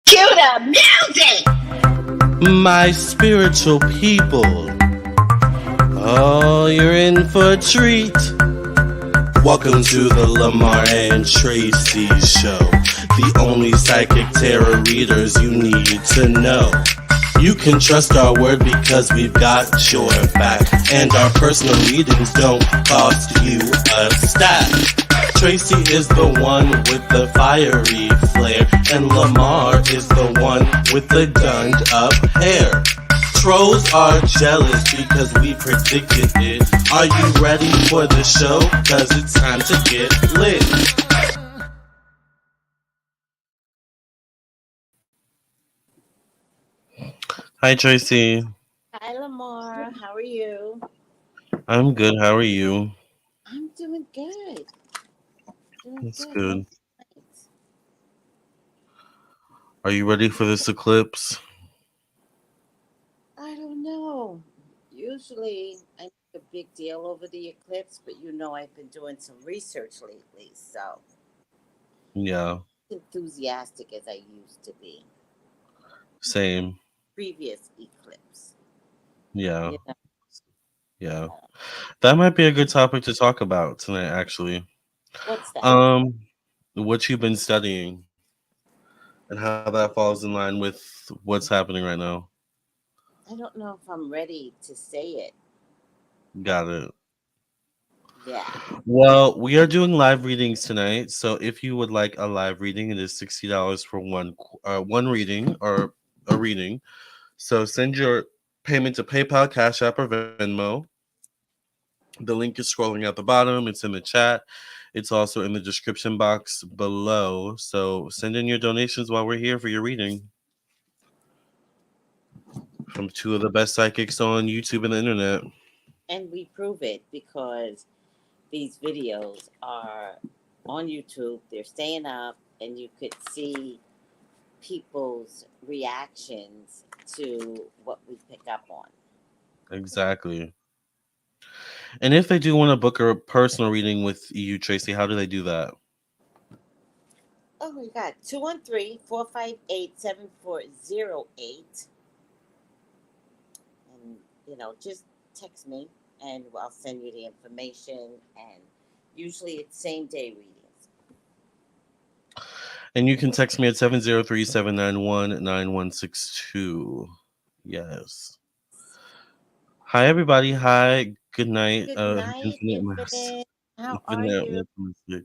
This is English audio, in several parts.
Cue the music! My spiritual people. Oh, you're in for a treat. Welcome to the Lamarr and Tracey show. The only psychic tarot readers you need to know. You can trust our word because we've got your back. And our personal readings don't cost you a stack. Tracey is the one with the fiery flair, and Lamarr is the one with the gunned up hair. Trolls are jealous because we predicted it. Are you ready for the show? Cause it's time to get lit. Hi Tracey. Hi, Lamarr. How are you? I'm good. How are you? I'm doing good. That's No good. complaints. Are you ready for this eclipse? I don't know. Usually, I make a big deal over the eclipse, but I've been doing some research lately, so Yeah, enthusiastic as I used to be. same. Previous eclipse. Yeah, You know, yeah. That might be a good topic to talk about tonight, actually. what's that? Um, what you've been studying and how that falls in line with what's happening right now. I don't know if I'm ready to say it. Got it. Yeah. Well, we are doing live readings tonight, so if you would like a live reading, it is $60 for one reading or a reading. So send your payment to PayPal, Cash App, or Venmo. The link is scrolling at the bottom. It's in the chat. It's also in the description box below. So send in your donations while we're here for your reading from two of the best psychics on YouTube and the internet. And we prove it because these videos are on YouTube. They're staying up, and you could see people's reactions to what we pick up on. Exactly. And if they do want to book a personal reading with you, Tracey, how do they do that? Oh my God, 213-458-7408. And, just text me and I'll send you the information. And usually it's same day readings. And you can text me at 703-791-9162. Yes. Hi, everybody. Hi. Good night. Good night, Infinite Mass. Infinite. How are Infinite you? Mathematic.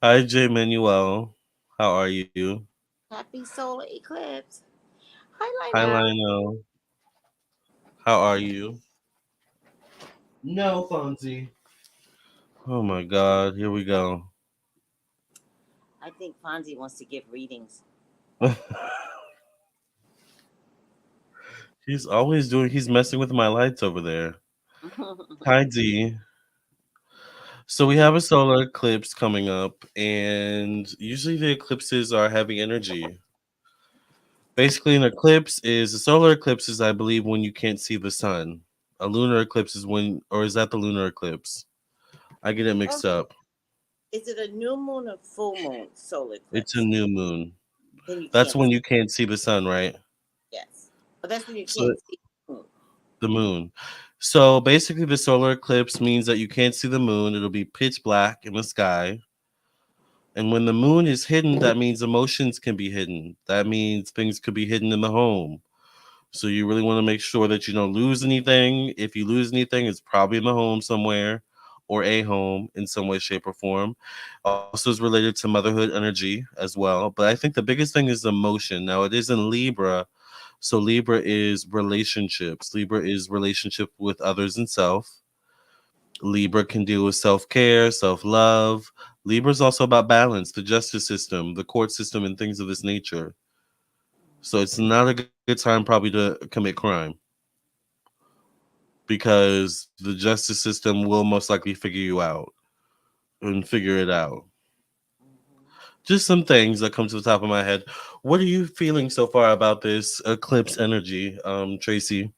Hi, J. Manuel. How are you? Happy solar eclipse. Hi, Hi, Lionel. Lionel. How are you? No, Fonzie. Oh my God. Here we go. I think Fonzie wants to give readings. He's messing with my lights over there. Hi, D. So we have a solar eclipse coming up, and usually the eclipses are heavy energy. Basically, an eclipse is a solar eclipse is, I believe, when you can't see the sun. A lunar eclipse is when, or is that the lunar eclipse? I get it Oh, mixed up. is it a new moon or full moon solar It's a eclipse? new moon. Then you That's can't when see. you can't see the sun, right? Yes. But that's when you So can't see the moon. the moon. So basically, the solar eclipse means that you can't see the moon. It'll be pitch black in the sky. And when the moon is hidden, that means emotions can be hidden. That means things could be hidden in the home. So you really want to make sure that you don't lose anything. If you lose anything, it's probably in the home somewhere or a home in some way, shape, or form. Also is related to motherhood energy as well. But I think the biggest thing is emotion. Now it is in Libra. So Libra is relationships. Libra is relationship with others and self. Libra can deal with self-care, self-love. Libra is also about balance, the justice system, the court system, and things of this nature. So it's not a good time probably to commit crime because the justice system will most likely figure you out and figure it out. Hmm. Just some things that come to the top of my head. What are you feeling so far about this eclipse energy, Tracey?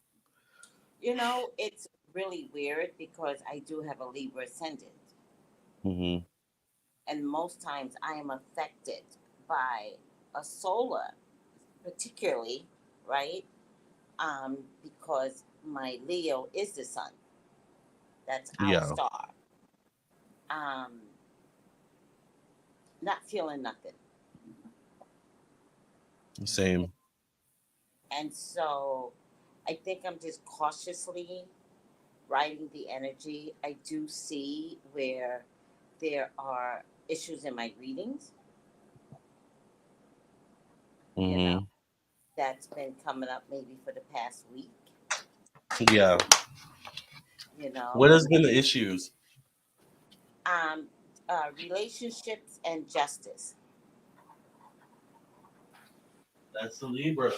It's really weird because I do have a Libra ascendant. Hmm. And most times I am affected by a solar. particularly, right? Because my Leo is the sun. That's our Yeah. star. Um, not feeling nothing. Same. And so I think I'm just cautiously riding the energy. I do see where there are issues in my readings, you know, Hmm. that's been coming up maybe for the past week, Yeah. you know. What has been the issues? Um, Relationships and justice. That's the Libra.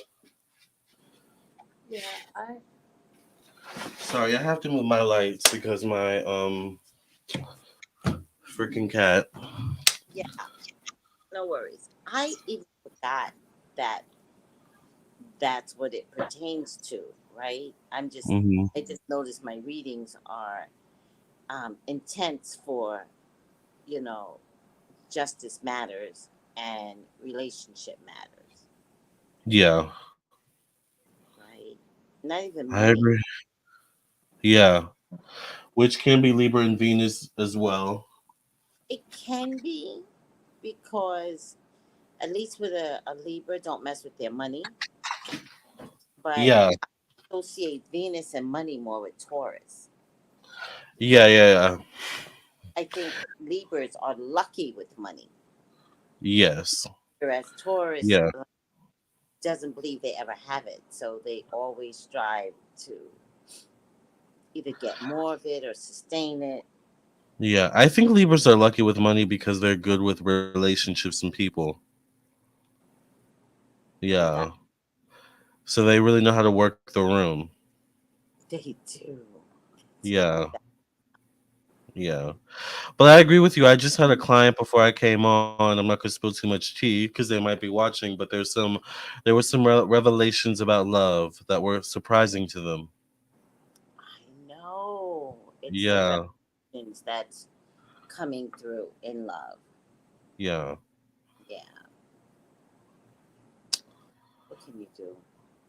Yeah, I Sorry, I have to move my lights because my freaking cat. yeah, no worries. I even forgot that that's what it pertains to, right? Hmm. I just noticed my readings are intense for, you know, justice matters and relationship matters, Yeah, right? Not even I money. agree. Yeah, which can be Libra and Venus as well. It can be because at least with a Libra, don't mess with their money. But Yeah, I associate Venus and money more with Taurus. yeah. I think Libras are lucky with money, Yes, whereas Taurus yeah, doesn't believe they ever have it. So they always strive to either get more of it or sustain it. yeah. I think Libras are lucky with money because they're good with relationships and people. Yeah, Yeah, so they really know how to work the room. they do. Tell Yeah, me that. yeah. But I agree with you. I just had a client before I came on. I'm not going to spill too much tea because they might be watching. But there were some revelations about love that were surprising to them. I know. It's the Yeah, revelations that's coming through in love. yeah. Yeah. What can you do?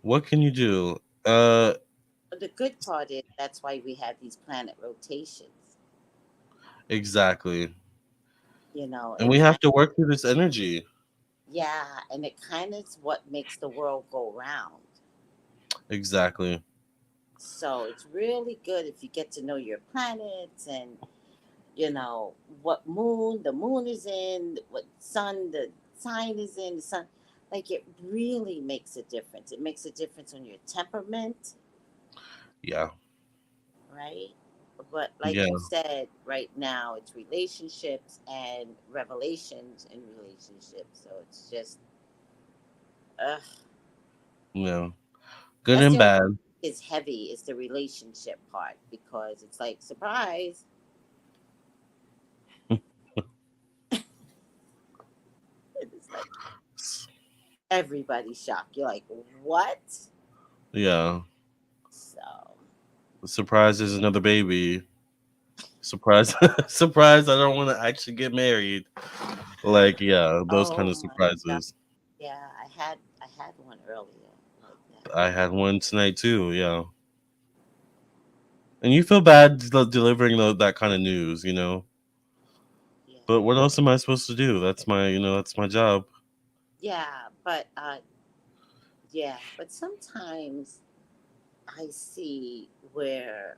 What can you do? But the good part is that's why we have these planet rotations. Exactly. You know, And it we kind have to work through this energy. yeah, and it kind of is what makes the world go round. Exactly. So it's really good if you get to know your planets and you know what moon the moon is in, what sun the sign is in, the sun. Like it really makes a difference. It makes a difference on your temperament, Yeah. right? But like Yeah. you said, right now it's relationships and revelations in relationships. So it's just, ugh. Yeah. Good That's and the only bad. thing is heavy is the relationship part because it's like surprise. It's like everybody's shocked. You're like, what? Yeah. So, Surprise, there's another baby. Surprise. Surprise, I don't want to actually get married. Like, yeah, those kind oh of my god, surprises. yeah, I had one earlier like that. I had one tonight too. Yeah. And you feel bad delivering that kind of news. Yeah, But what else am I supposed to do? That's my job. yeah, but yeah, but sometimes I see where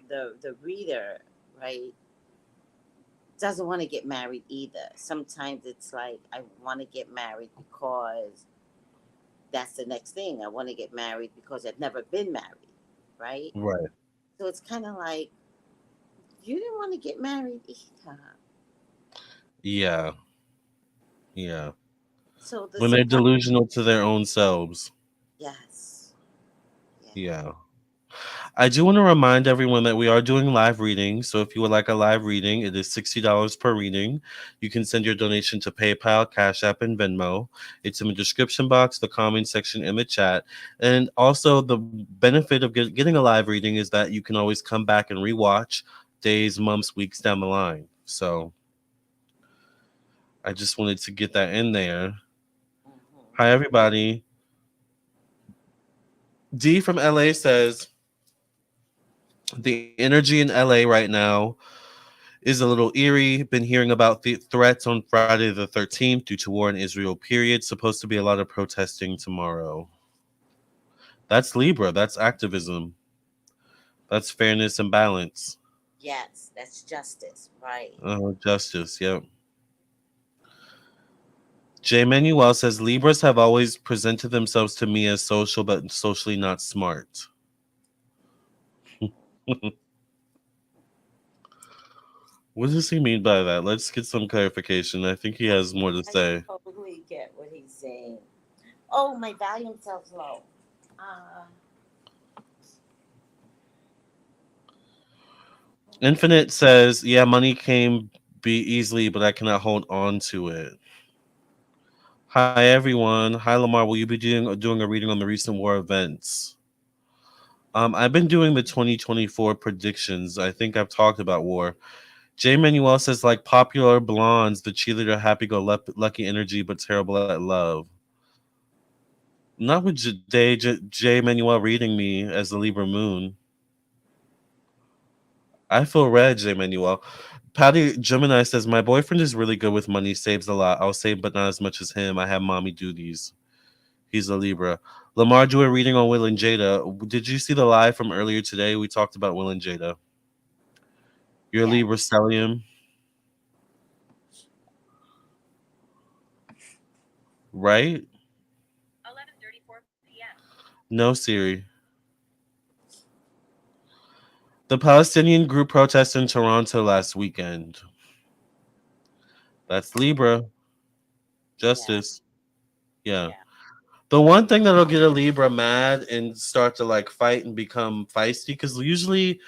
the reader, right, doesn't want to get married either. Sometimes it's like I want to get married because that's the next thing. I want to get married because I've never been married, right? Right. So it's kind of like you didn't want to get married either. Yeah. Yeah. So the When they're surprise, delusional to their own selves. yes, yeah. Yeah. I do want to remind everyone that we are doing live readings. So if you would like a live reading, it is $60 per reading. You can send your donation to PayPal, Cash App, and Venmo. It's in the description box, the comment section, in the chat. And also, the benefit of getting a live reading is that you can always come back and rewatch days, months, weeks down the line. So I just wanted to get that in there. Hmm. Hi, everybody. D from LA says the energy in LA right now is a little eerie. Been hearing about the threats on Friday the 13th due to war in Israel, period. Supposed to be a lot of protesting tomorrow. That's Libra. That's activism. That's fairness and balance. Yes, that's justice, right? Justice. Yep. J. Manuel says Libras have always presented themselves to me as social, but socially not smart. What does he mean by that? Let's get some clarification. I think he has more to I say. totally get what he's saying. Oh, my volume sounds low. Uh, Infinite says, yeah, money can be easily, but I cannot hold on to it. Hi, everyone. Hi, Lamar. Will you be doing a reading on the recent war events? I've been doing the 2024 predictions. I think I've talked about war. J. Manuel says, like popular blondes, the cheerleader, happy-go-lucky energy, but terrible at love. Not with J. Manuel reading me as the Libra moon. I feel red, J. Manuel. Patty Gemini says, my boyfriend is really good with money, saves a lot. I'll save, but not as much as him. I have mommy duties. He's a Libra. Lamar do a reading on Will and Jada. Did you see the live from earlier today? We talked about Will and Jada. You're a Libra yes. stellium, right? 11:34 p.m. No, Siri. The Palestinian group protested in Toronto last weekend. That's Libra. Yeah. Justice. Yeah. Yeah. The one thing that'll get a Libra mad and start to like fight and become feisty, because usually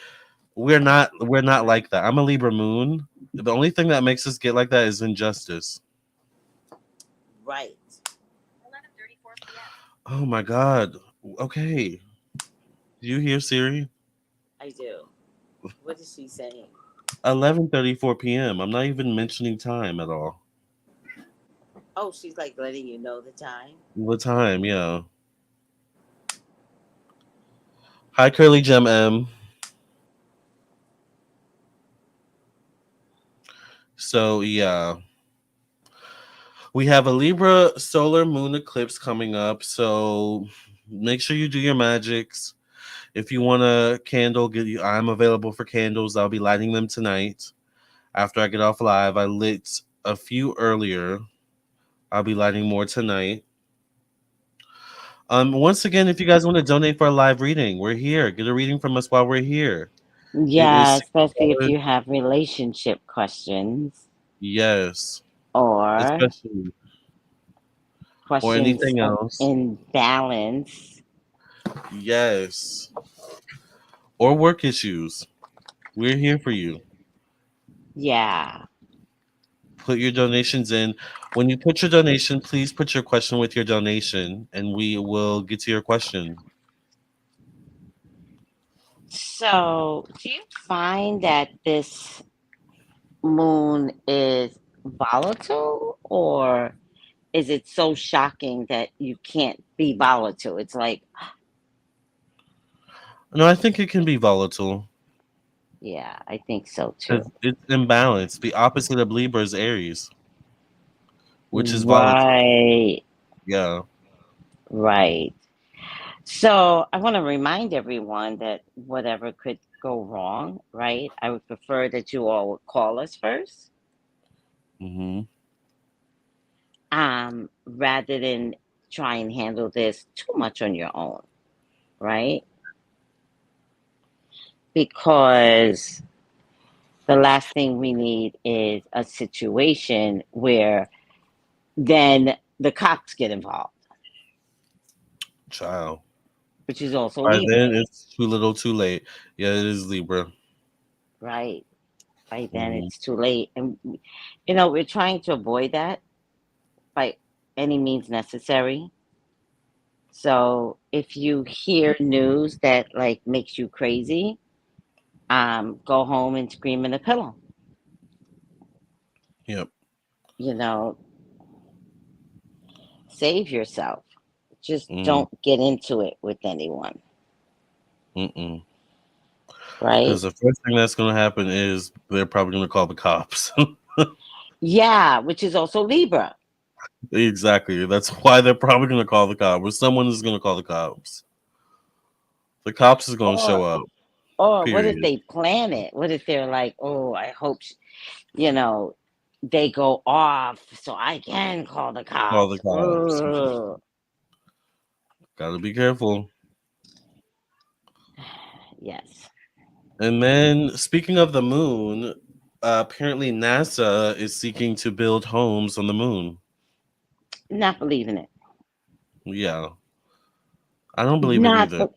we're not like that. I'm a Libra moon. The only thing that makes us get like that is injustice. Right. 11:34 p.m. Oh my god. Okay. Do you hear Siri? I do. What is she saying? 11:34 p.m. I'm not even mentioning time at all. Oh, she's like letting you know the time. The time, yeah. Hi, Curly Gem M. So yeah, we have a Libra solar moon eclipse coming up. So make sure you do your magics. If you want a candle, I'm available for candles. I'll be lighting them tonight. After I get off live, I lit a few earlier. I'll be lighting more tonight. Once again, if you guys want to donate for a live reading, we're here. Get a reading from us while we're here. It is Yeah, especially if $6. you have relationship questions Yes, or especially or questions anything else. in balance. Yes, or work issues. We're here for you. Yeah. Put your donations in. When you put your donation, please put your question with your donation, and we will get to your question. So, do you find that this moon is volatile, or is it so shocking that you can't be volatile? It's like, No, I think it can be volatile yeah, I think so too. because it's imbalanced. The opposite of Libra is Aries, which is volatile. Right, Yeah. right. So, I want to remind everyone that whatever could go wrong, right? I would prefer that you all would call us first, Hmm. rather than try and handle this too much on your own, right? Because the last thing we need is a situation where then the cops get involved, Child. which is also By Libra, then, it's too little, too late. Yeah, it is Libra. right? By then Hmm. it's too late. And, we're trying to avoid that by any means necessary. So if you hear news that like makes you crazy, go home and scream in a pillow. Yep. You know, save yourself. Just Mm, don't get into it with anyone, mm-mm. right? Because the first thing that's going to happen is they're probably going to call the cops. Yeah, which is also Libra. Exactly. That's why they're probably going to call the cops. Or someone is going to call the cops. The cops is going to show Or up. what if Period. they plan it? What if they're like, oh, I hope, you know, they go off so I can call the Call the cops. cops. Ugh. Got to be careful. Yes. And then, speaking of the moon, apparently NASA is seeking to build homes on the moon. Not believing it. Yeah. I don't believe it Not. either.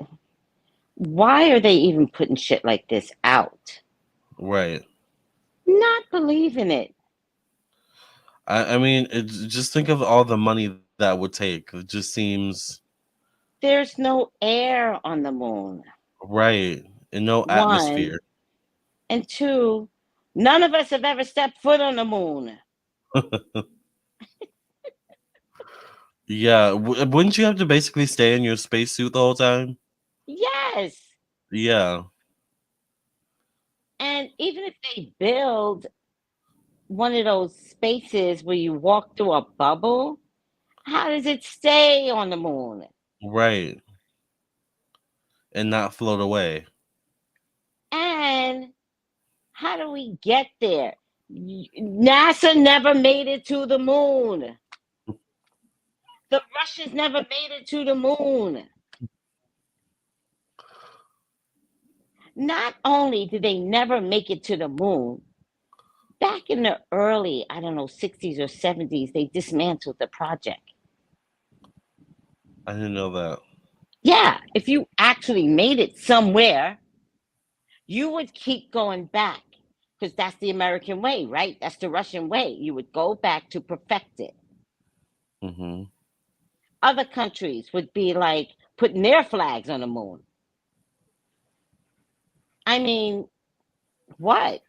Why are they even putting shit like this out? Right. Not believing it. I mean, just think of all the money that would take. It just seems There's no air on the moon. right. And no One. atmosphere. And two, none of us have ever stepped foot on the moon. Yeah. Wouldn't you have to basically stay in your spacesuit the whole time? Yes. Yeah. And even if they build one of those spaces where you walk through a bubble, how does it stay on the moon? Right. And not float away. And how do we get there? NASA never made it to the moon. The Russians never made it to the moon. Not only did they never make it to the moon, back in the early, I don't know, 60s or 70s, they dismantled the project. I didn't know that. Yeah, if you actually made it somewhere, you would keep going back because that's the American way, right? That's the Russian way. You would go back to perfect it. Hmm. Other countries would be like putting their flags on the moon. I mean, what?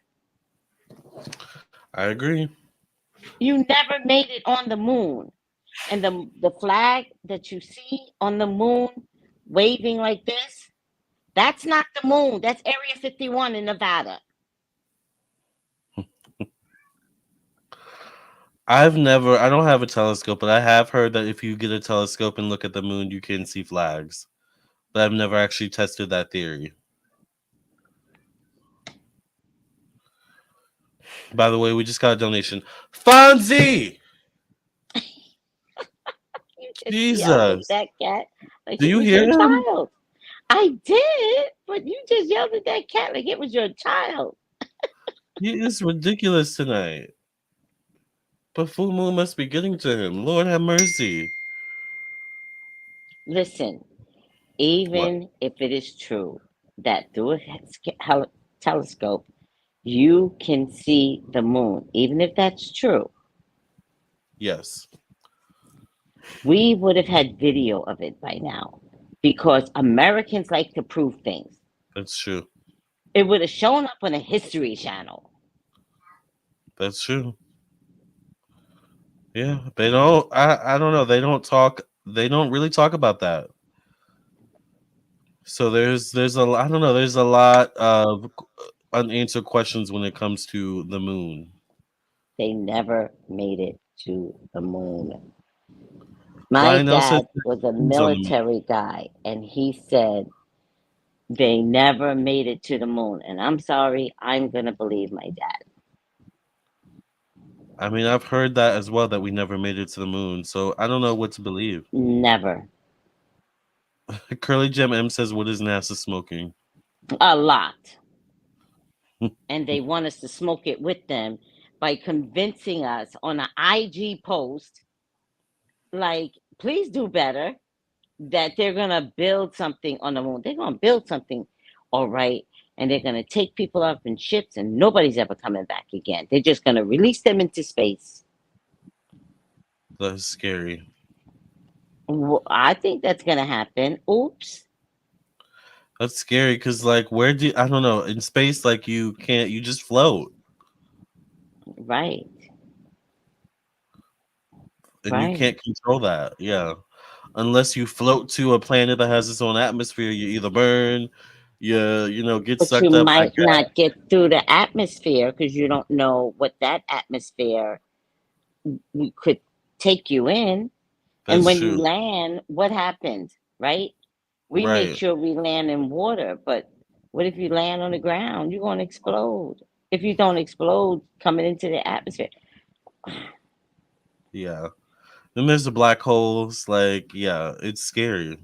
I agree. You never made it on the moon. And the flag that you see on the moon waving like this, that's not the moon. That's Area 51 in Nevada. I don't have a telescope, but I have heard that if you get a telescope and look at the moon, you can see flags. But I've never actually tested that theory. By the way, we just got a donation. Fonzie! You just yelled at Jesus. that cat like Do it you was hear your him? child. I did, but you just yelled at that cat like it was your child. He is ridiculous tonight. But full moon must be getting to him. Lord have mercy. Listen, What? even if it is true that through a telescope you can see the moon, even if that's true, Yes, we would have had video of it by now because Americans like to prove things. that's true. It would have shown up on a History Channel. That's true. Yeah, they don't. I don't know. They don't talk. They don't really talk about that. So there's a I don't know. There's a lot of unanswered questions when it comes to the moon. They never made it to the moon. My Lionel says dad was a he's on the moon. military guy, and he said they never made it to the moon. And I'm sorry, I'm going to believe my dad. I mean, I've heard that as well that we never made it to the moon. So I don't know what to believe. Never. Curly Gem M says, "What is NASA smoking?" A lot. And they want us to smoke it with them by convincing us on an IG post, like, please do better, that they're going to build something on the moon. They're going to build something, all right. And they're going to take people up in ships and nobody's ever coming back again. They're just going to release them into space. That's scary. I think that's going to happen. Oops. That's scary because, like, I don't know, in space, like, you can't, you just float Right. and you Right. can't control that. Yeah. Unless you float to a planet that has its own atmosphere, you either burn, get But you sucked up by might gas. not get through the atmosphere because you don't know what that atmosphere could take you in. And That's when you true. land, what happens, right? We make Right. sure we land in water, but what if you land on the ground? You're going to explode. If you don't explode coming into the atmosphere. Yeah. Then there's the black holes. Like, yeah, it's scary.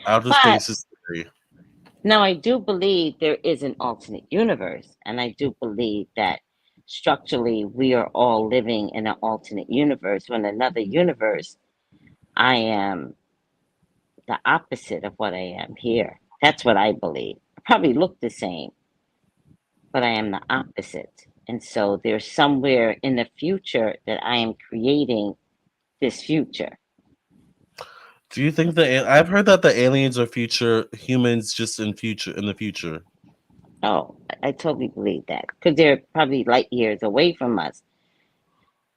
Outer But space is scary. now I do believe there is an alternate universe, and I do believe that structurally we are all living in an alternate universe. When another universe, I am the opposite of what I am here. That's what I believe. I probably look the same, but I am the opposite. And so there's somewhere in the future that I am creating this future. Do you think I've heard that the aliens are future humans just in the future. Oh, I totally believe that because they're probably light years away from us.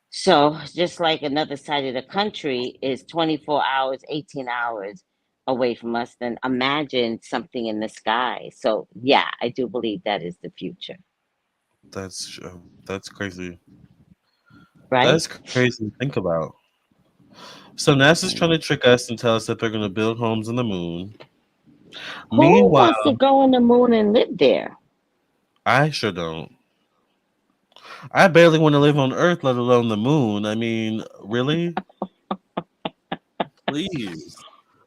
So just like another side of the country is 24 hours, 18 hours away from us, then imagine something in the sky. So yeah, I do believe that is the future, That's crazy. right? That's crazy to think about. So NASA's trying to trick us and tell us that they're going to build homes on the moon. Who Meanwhile, wants to go on the moon and live there? I sure don't. I barely want to live on Earth, let alone the moon. I mean, really? Please.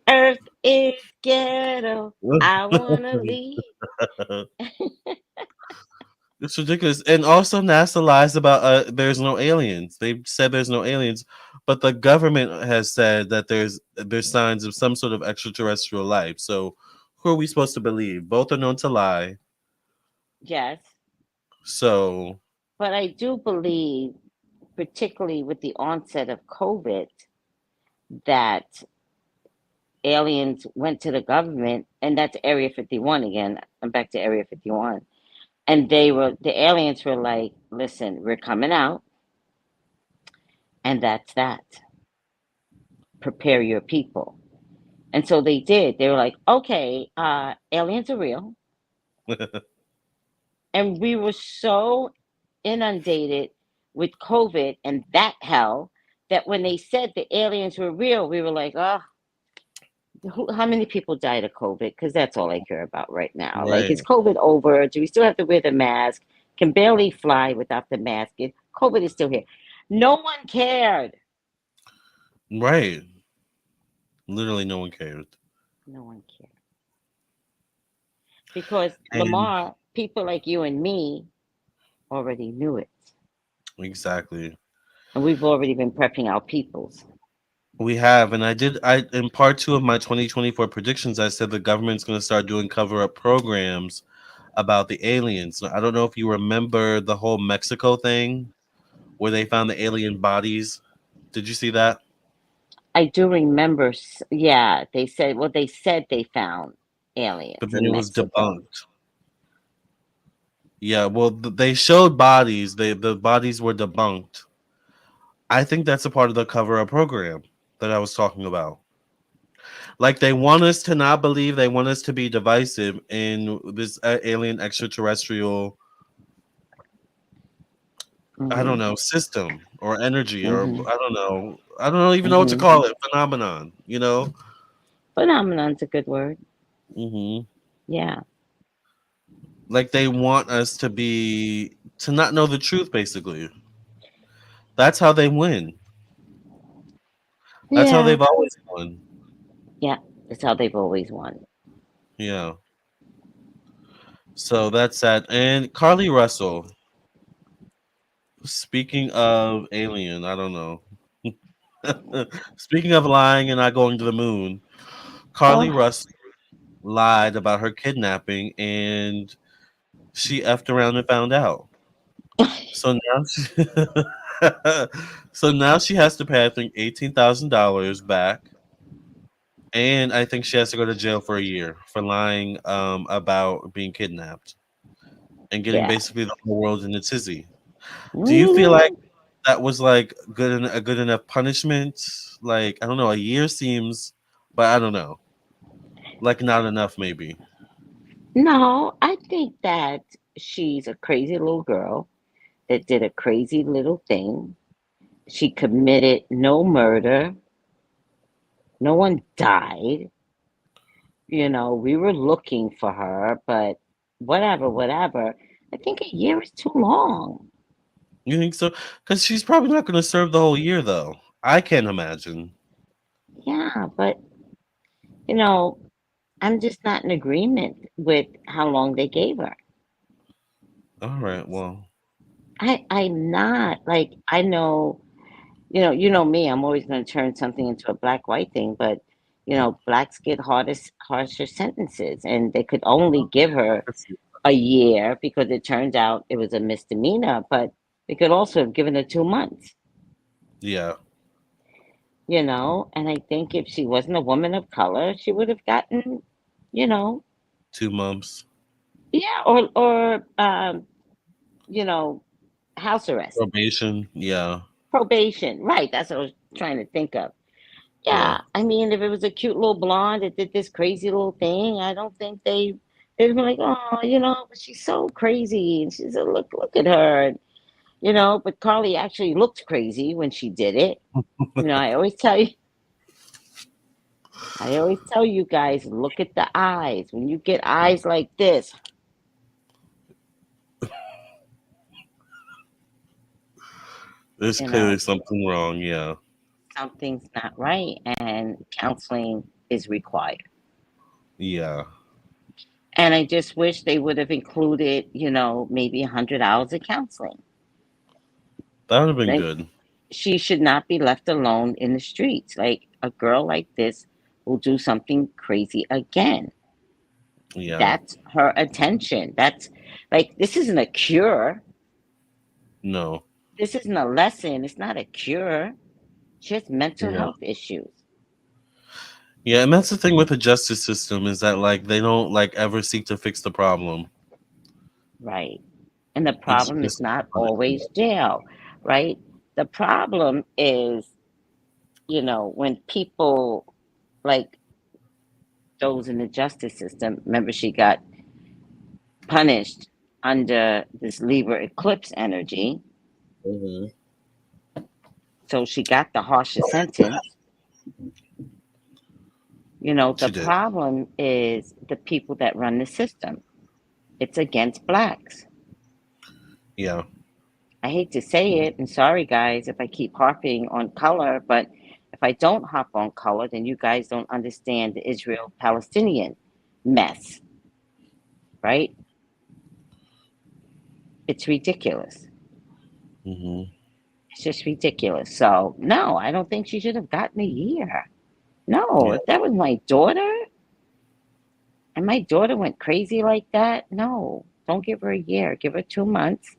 Earth is ghetto. I wanna leave. It's ridiculous. And also, NASA lies about there's no aliens. They've said there's no aliens, but the government has said that there's signs of some sort of extraterrestrial life. So, who are we supposed to believe? Both are known to lie. Yes, So, but I do believe, particularly with the onset of COVID, that aliens went to the government, and that's Area 51 again. I'm back to Area 51. And the aliens were like, listen, we're coming out, and that's that. Prepare your people. And so they did. They were like, okay, aliens are real. And we were so inundated with COVID and that hell that when they said the aliens were real, we were like, oh, how many people died of COVID? Because that's all I care about right now. Like, right, is COVID over? Do we still have to wear the mask? Can barely fly without the mask. COVID is still here. No one cared. right. Literally, no one cared. No one cared. Because And Lamarr, people like you and me already knew it. exactly, And we've already been prepping our peoples. we have. And I in part two of my 2024 predictions, I said the government's going to start doing cover up programs about the aliens. I don't know if you remember the whole Mexico thing where they found the alien bodies. Did you see that? I do remember, yeah, they said they found But aliens then in it was Mexico. debunked. Yeah, well, they showed bodies. The bodies were debunked. I think that's a part of the cover up program that I was talking about. Like they want us to not believe, they want us to be divisive in this alien extraterrestrial, I don't Hmm. know, system or energy or Hmm. I don't even know what to Hmm. call it, phenomenon, you know? Phenomenon's a good word. Hmm. Yeah. Like they want us to not know the truth basically. That's how they win. That's how Yeah. they've always won. Yeah. That's how they've always won. Yeah. So that's that. And Carlee Russell, speaking of alien, I don't know. Speaking of lying and not going to the moon, Carlee Oh. Russell lied about her kidnapping and she effed around and found out. So now she, so now she has to pay, I think, $18,000 back. And I think she has to go to jail for a year for lying about being kidnapped and getting Yeah. basically the whole world in a tizzy. Do you feel like Hmm. that was like a good enough punishment. Like I don't know, a year seems, but I don't know, like not enough maybe. No, I think that she's a crazy little girl that did a crazy little thing. She committed no murder. No one died. We were looking for her, but whatever, whatever. I think a year is too long. You think so? Because she's probably not going to serve the whole year though. I can't imagine. Yeah, but you know, I'm just not in agreement with how long they gave her. All right, well, I'm not like I know, you know me, I'm always gonna turn something into a black white thing, but blacks get harsher sentences and they could only give her a year because it turns out it was a misdemeanor, but they could also have given her 2 months, yeah, and I think if she wasn't a woman of color, she would have gotten, you know, 2 months yeah, or you know, house arrest, probation. Yeah, probation. Right, that's what I was trying to think of. yeah, Yeah, I mean, if it was a cute little blonde that did this crazy little thing, I don't think they'd be like, oh, but she's so crazy, and she's a look at her, But Carlee actually looked crazy when she did it. I always tell you guys, look at the eyes. When you get eyes like this, there's you clearly know, something wrong. Yeah, something's not right, and counseling is required. yeah, And I just wish they would have included, maybe 100 hours of counseling. that would have been Like, good. she should not be left alone in the streets. Like, a girl like this will do something crazy again. Yeah, That's her attention. That's like, this isn't a cure. no, This isn't a lesson. It's not a cure. She has mental yeah, health issues. yeah, and that's the thing with the justice system is that like they don't like ever seek to fix the problem. Right. And the It's problem is just not punishment. always jail, right? The problem is, when people like those in the justice system, remember she got punished under this Libra eclipse energy. Mhm. So she got the harsher sentence. The She did. problem is the people that run the system. It's against blacks. Yeah, I hate to say it, and sorry guys if I keep harping on color, but if I don't harp on color, then you guys don't understand the Israel Palestinian mess, right? It's ridiculous. hmm It's just ridiculous. So, no, I don't think she should have gotten a year. No, yeah, if that was my daughter and my daughter went crazy like that, no, don't give her a year. Give her 2 months,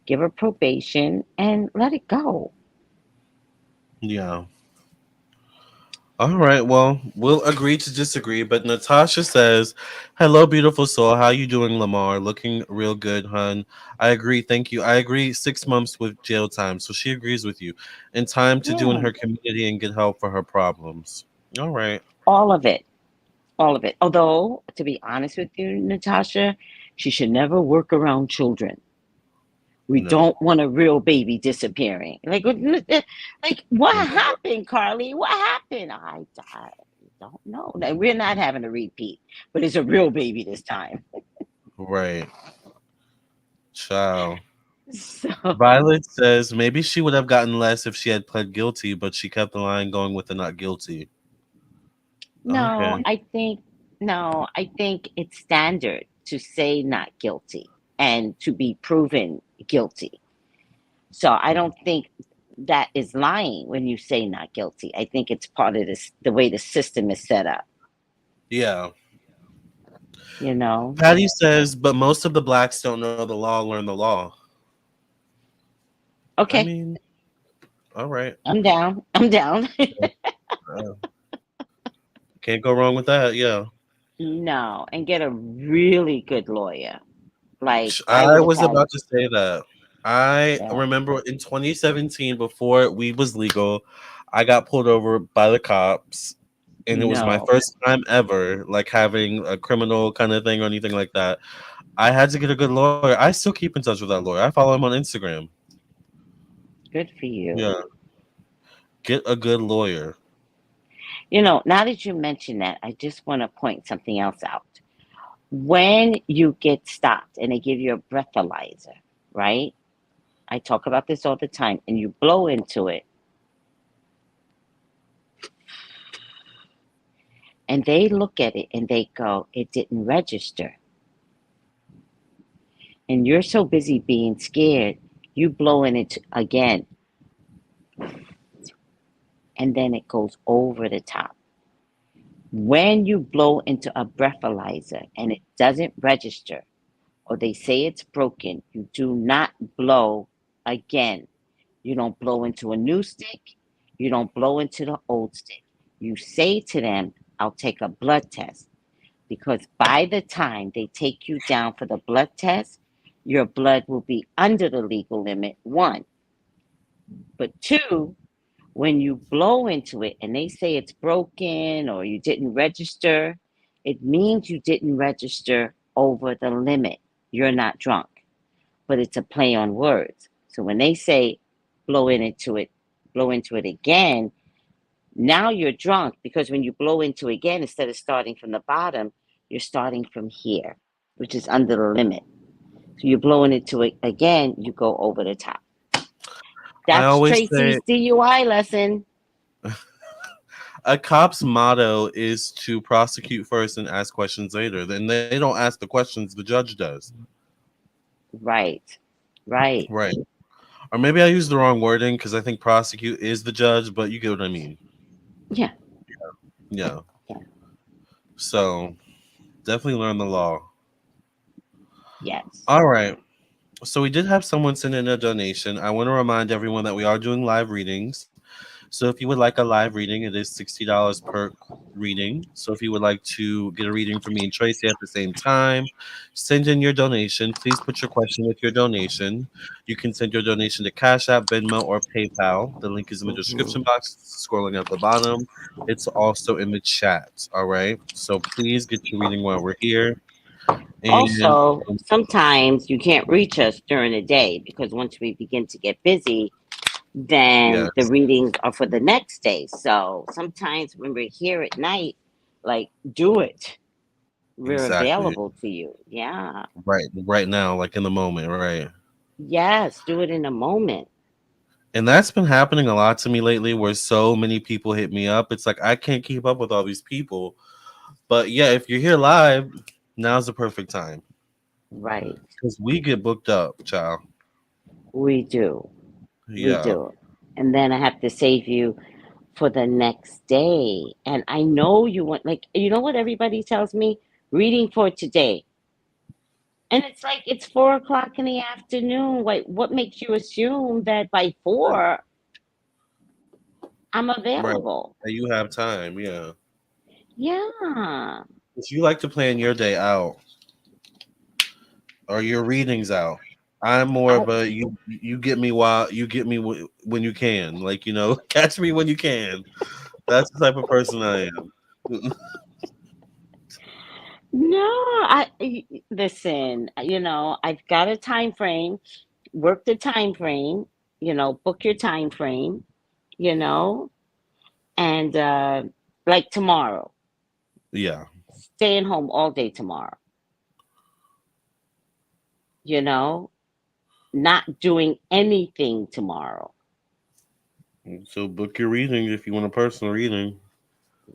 give her probation, and let it go. yeah. All right. Well, we'll agree to disagree. But Natasha says, "Hello, beautiful soul. How you doing, Lamar? Looking real good, hun. I agree. Thank you. I agree. 6 months with jail time. So she agrees with you, and time to do in Yeah, her community and get help for her problems. All right. all of it. All of it. Although, to be honest with you, Natasha, she should never work around children. We No. don't want a real baby disappearing. Like what Mm, happened, Carlee? What happened? I don't know. Now, we're not having a repeat, but it's a real baby this time. right. Ciao. So Violet says maybe she would have gotten less if she had pled guilty, but she kept the line going with the not guilty. no, Okay. I think it's standard to say not guilty and to be proven guilty. So I don't think that is lying when you say not guilty. I think it's part of this, the way the system is set up, Yeah. you know? Patty says, but most of the blacks don't know the law, learn the law. I Okay, mean, all right. I'm down. I'm down. Uh, can't go wrong with that. Yeah. No, and get a really good lawyer. Like I I would have was had about to say that. I Yeah. remember in 2017, before weed was legal, I got pulled over by the cops, and it was my No. first time ever like having a criminal kind of thing or anything like that. I had to get a good lawyer. I still keep in touch with that lawyer. I follow him on Instagram. Good for you. Yeah, get a good lawyer. Now that you mention that, I just want to point something else out. When you get stopped and they give you a breathalyzer, right? I talk about this all the time, and you blow into it, and they look at it and they go, it didn't register. And you're so busy being scared, you blow in it again, and then it goes over the top. When you blow into a breathalyzer and it doesn't register, or they say it's broken, you do not blow again. You don't blow into a new stick. You don't blow into the old stick. You say to them, I'll take a blood test. Because by the time they take you down for the blood test, your blood will be under the legal limit, one. But two, when you blow into it and they say it's broken or you didn't register, it means you didn't register over the limit. You're not drunk, but it's a play on words. So when they say blow blow into it again, now you're drunk because when you blow into it again, instead of starting from the bottom, you're starting from here, which is under the limit. So you're blowing into it again, you go over the top. I That's always say Tracey's DUI lesson. a cop's motto is to prosecute first and ask questions later. Then they don't ask the questions, the judge does. Right. Right. Right. Or maybe I used the wrong wording because I think prosecute is the judge, but you get what I mean. Yeah. Yeah. Yeah. So definitely learn the law. Yes. All right. So we did have someone send in a donation. I want to remind everyone that we are doing live readings. So if you would like a live reading, it is $60 per reading. So if you would like to get a reading from me and Tracey at the same time, send in your donation. Please put your question with your donation. You can send your donation to Cash App, Venmo, or PayPal. The link is in the Hmm. description box, scrolling at the bottom. It's also in the chat. All right. So please get your reading while we're here. And Also, sometimes you can't reach us during the day because once we begin to get busy, then the yes, readings are for the next day. So sometimes when we're here at night, like, do it. We're exactly. available to you. Yeah. Right now, like in the moment, right? Yes, do it in a moment. And that's been happening a lot to me lately where so many people hit me up. It's like I can't keep up with all these people. But yeah, if you're here live, now's the perfect time. Right. Because we get booked up, child. We do. We Yeah. do. And then I have to save you for the next day. And I know you want, like, you know what everybody tells me? Reading for today. And it's like it's 4 o'clock in the afternoon. Like, what makes you assume that by four I'm Right. available? You have time, yeah. Yeah. If you like to plan your day out or your readings out, I'm more I of a you get me while you get me when you can. Like, catch me when you can. That's the type of person I am. no, listen, I've got a time frame, work the time frame, book your time frame, you know, and like tomorrow, Yeah. staying home all day tomorrow, you know, not doing anything tomorrow. So book your reading if you want a personal reading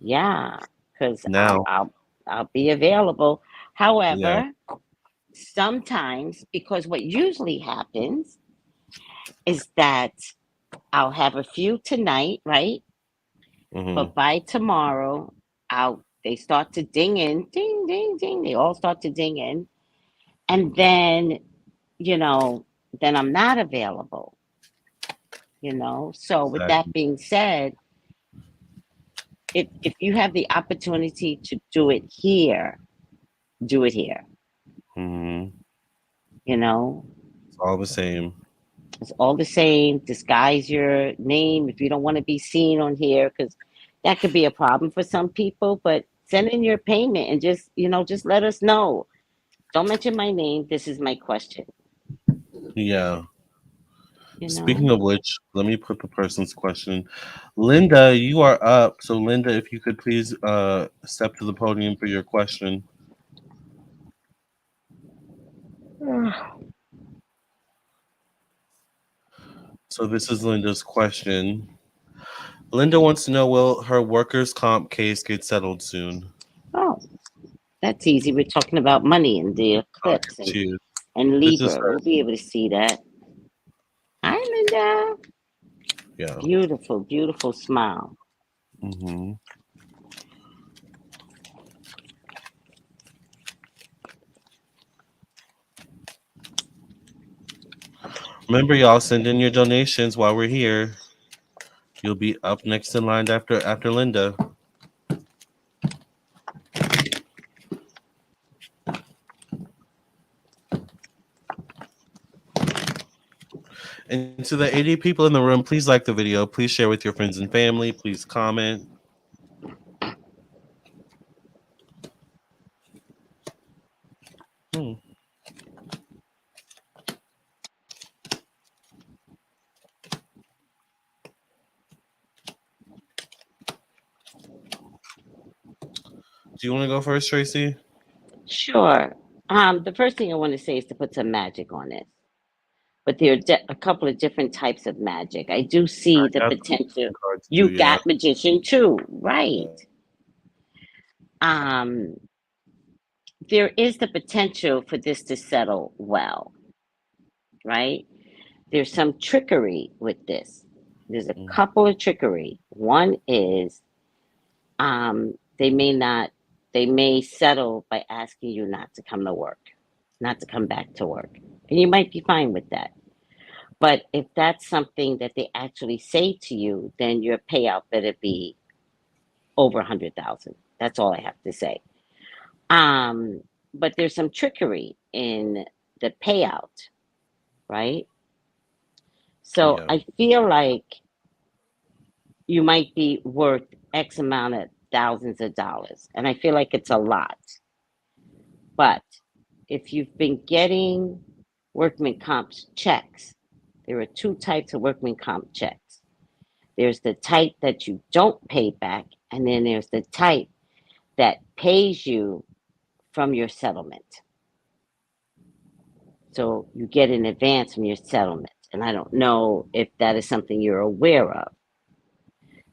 Yeah, because I'll now. I'll I'll be available. Yeah. However, sometimes because what usually happens is that I'll have a few tonight, right? Hmm. But by tomorrow, they start to ding in, ding, ding, ding. They all start to ding in, and then you know, then I'm not available. So with that Exactly. being said, if you have the opportunity to do it here, do it here. Hmm. You know, It's all the same. It's all the same. Disguise your name if you don't want to be seen on here, because that could be a problem for some people. But send in your payment and just, just let us know. Don't mention my name. This is my question. Yeah. You Speaking know. of which, let me put the person's question. Linda, you are up. So Linda, if you could please step to the podium for your question. So this is Linda's question. Linda wants to know, will her workers' comp case get settled soon? Oh, that's easy. We're talking about money and the Oh, eclipse she is. and This is Libra. her. We'll be able to see that. Hi, Linda. Yeah. Beautiful, beautiful smile. hmm Remember, y'all, send in your donations while we're here. You'll be up next in line after Linda. And to the 80 people in the room, please like the video. Please share with your friends and family. Please comment. Hmm. Do you want to go first, Tracey? Sure. The first thing I want to say is to put some magic on it. But there are a couple of different types of magic. I do see the I got the potential. cards too, You yeah. got magician too, right? Um, there is the potential for this to settle well, right? There's some trickery with this. There's a Mm. couple of trickery. One is they may not, they may settle by asking you not to come to work, not to come back to work. And you might be fine with that. But if that's something that they actually say to you, then your payout better be over 100,000. That's all I have to say. Um, but there's some trickery in the payout, right? So Yeah. I feel like you might be worth X amount of thousands of dollars. And I feel like it's a lot. But if you've been getting workman comp checks, there are two types of workman comp checks. There's the type that you don't pay back, and then there's the type that pays you from your settlement. So you get in advance from your settlement. And I don't know if that is something you're aware of.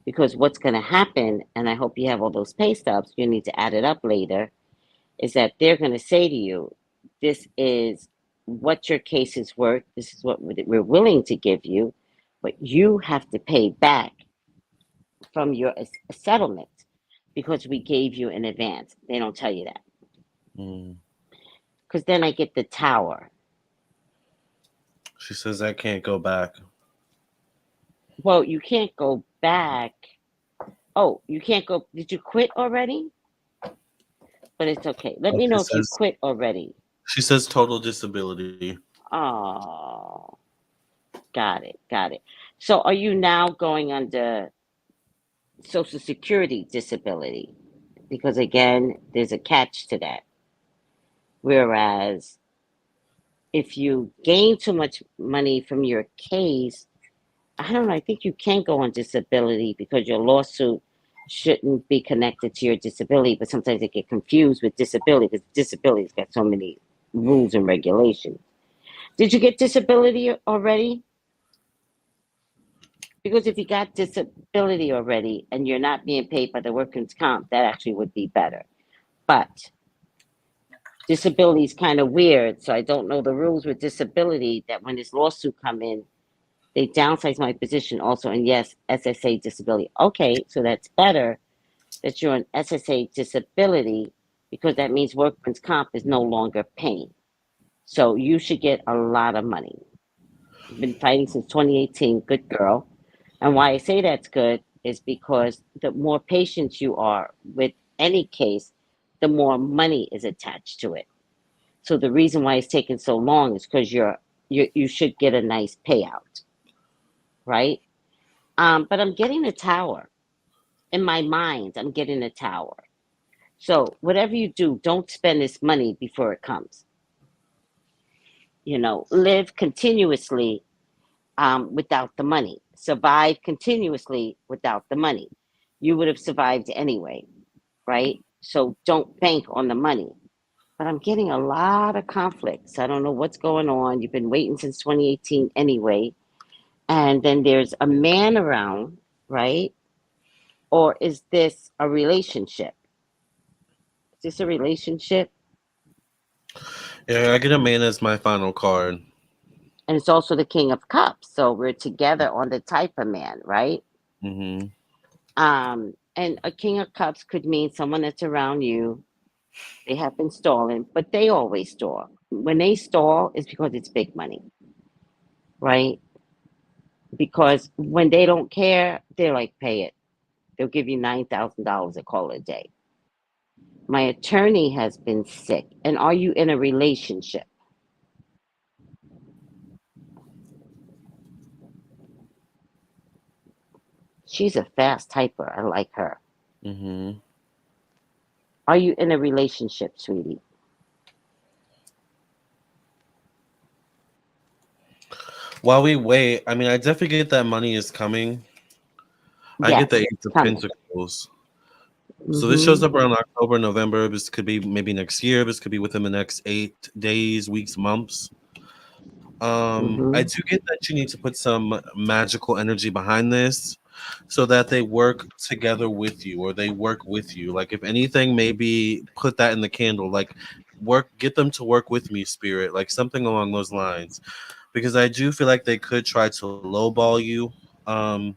Because what's going to happen, and I hope you have all those pay stubs, you need to add it up later, is that they're going to say to you, this is what your case is worth, this is what we're willing to give you, but you have to pay back from your settlement because we gave you in advance. They don't tell you that. Mm. Because then I get the tower. She says I can't go back. Well, you can't go back. Oh, you can't go. Did you quit already? But it's okay. Let me She know if you says quit already. total disability. Oh, got it. Got it. So are you now going under Social Security disability? Because again, there's a catch to that. Whereas if you gain too much money from your case, I don't know, I think you can go on disability because your lawsuit shouldn't be connected to your disability, but sometimes they get confused with disability because disability's got so many rules and regulations. Did you get disability already? Because if you got disability already and you're not being paid by the workers' comp, that actually would be better. But disability is kind of weird, so I don't know the rules with disability that when this lawsuit come in, they downsize my position also. And yes, SSA disability. Okay, so that's better that you're on SSA disability because that means workman's comp is no longer paying. So you should get a lot of money. You've been fighting since 2018. Good girl. And why I say that's good is because the more patient you are with any case, the more money is attached to it. So the reason why it's taking so long is because you should get a nice payout, right? But I'm getting a tower. In my mind, I'm getting a tower. So whatever you do, don't spend this money before it comes. Live continuously without the money. Survive continuously without the money. You would have survived anyway, right? So don't bank on the money. But I'm getting a lot of conflicts. I don't know what's going on. You've been waiting since 2018 anyway. And then there's a man around, right? Or is this a relationship? Is this a relationship? Yeah, I get a man as my final card. And it's also the King of Cups. So we're together on the type of man, right? Mm-hmm. And a King of Cups could mean someone that's around you. They have been stalling, but they always stall. When they stall, it's because it's big money, right? Because when they don't care, they're like, pay it. They'll give you $9,000 a call a day. My attorney has been sick. And are you in a relationship? She's a fast typer. I like her. Mm-hmm. Are you in a relationship, sweetie? While we wait, I mean, I definitely get that money is coming. I get the Yes, Ace it's of coming. Pentacles. So this shows Hmm. up around October, November. This could be maybe next year. This could be within the next 8 days, weeks, months. I Hmm. do get that you need to put some magical energy behind this so that they work together with you or they work with you. Like if anything, maybe put that in the candle. Like get them to work with me, spirit, like something along those lines. Because I do feel like they could try to lowball you. Um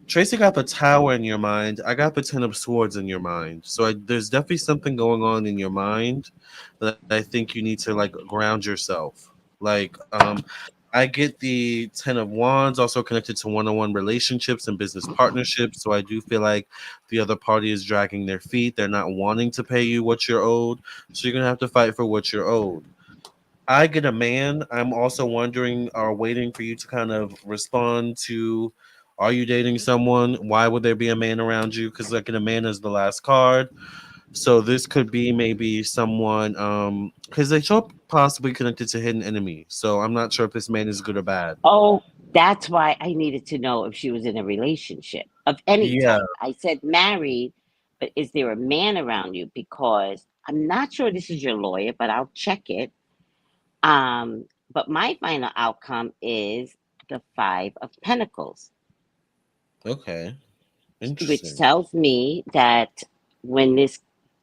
Tracy got the tower in your mind. I got the ten of swords in your mind. So there's definitely something going on in your mind that I think you need to like ground yourself. Like, I get the ten of wands also connected to one-on-one relationships and business partnerships. So I do feel like the other party is dragging their feet. They're not wanting to pay you what you're owed. So you're gonna have to fight for what you're owed. I get a man. I'm also wondering or waiting for you to kind of respond to, are you dating someone? Why would there be a man around you? Because like a man is the last card. So this could be maybe someone because they show up possibly connected to hidden enemy. So I'm not sure if this man is good or bad. Oh, that's why I needed to know if she was in a relationship of any Yeah. type. I said married, but is there a man around you? Because I'm not sure this is your lawyer, but I'll check it. But my final outcome is the Five of Pentacles, Okay. which Interesting. tells me that when this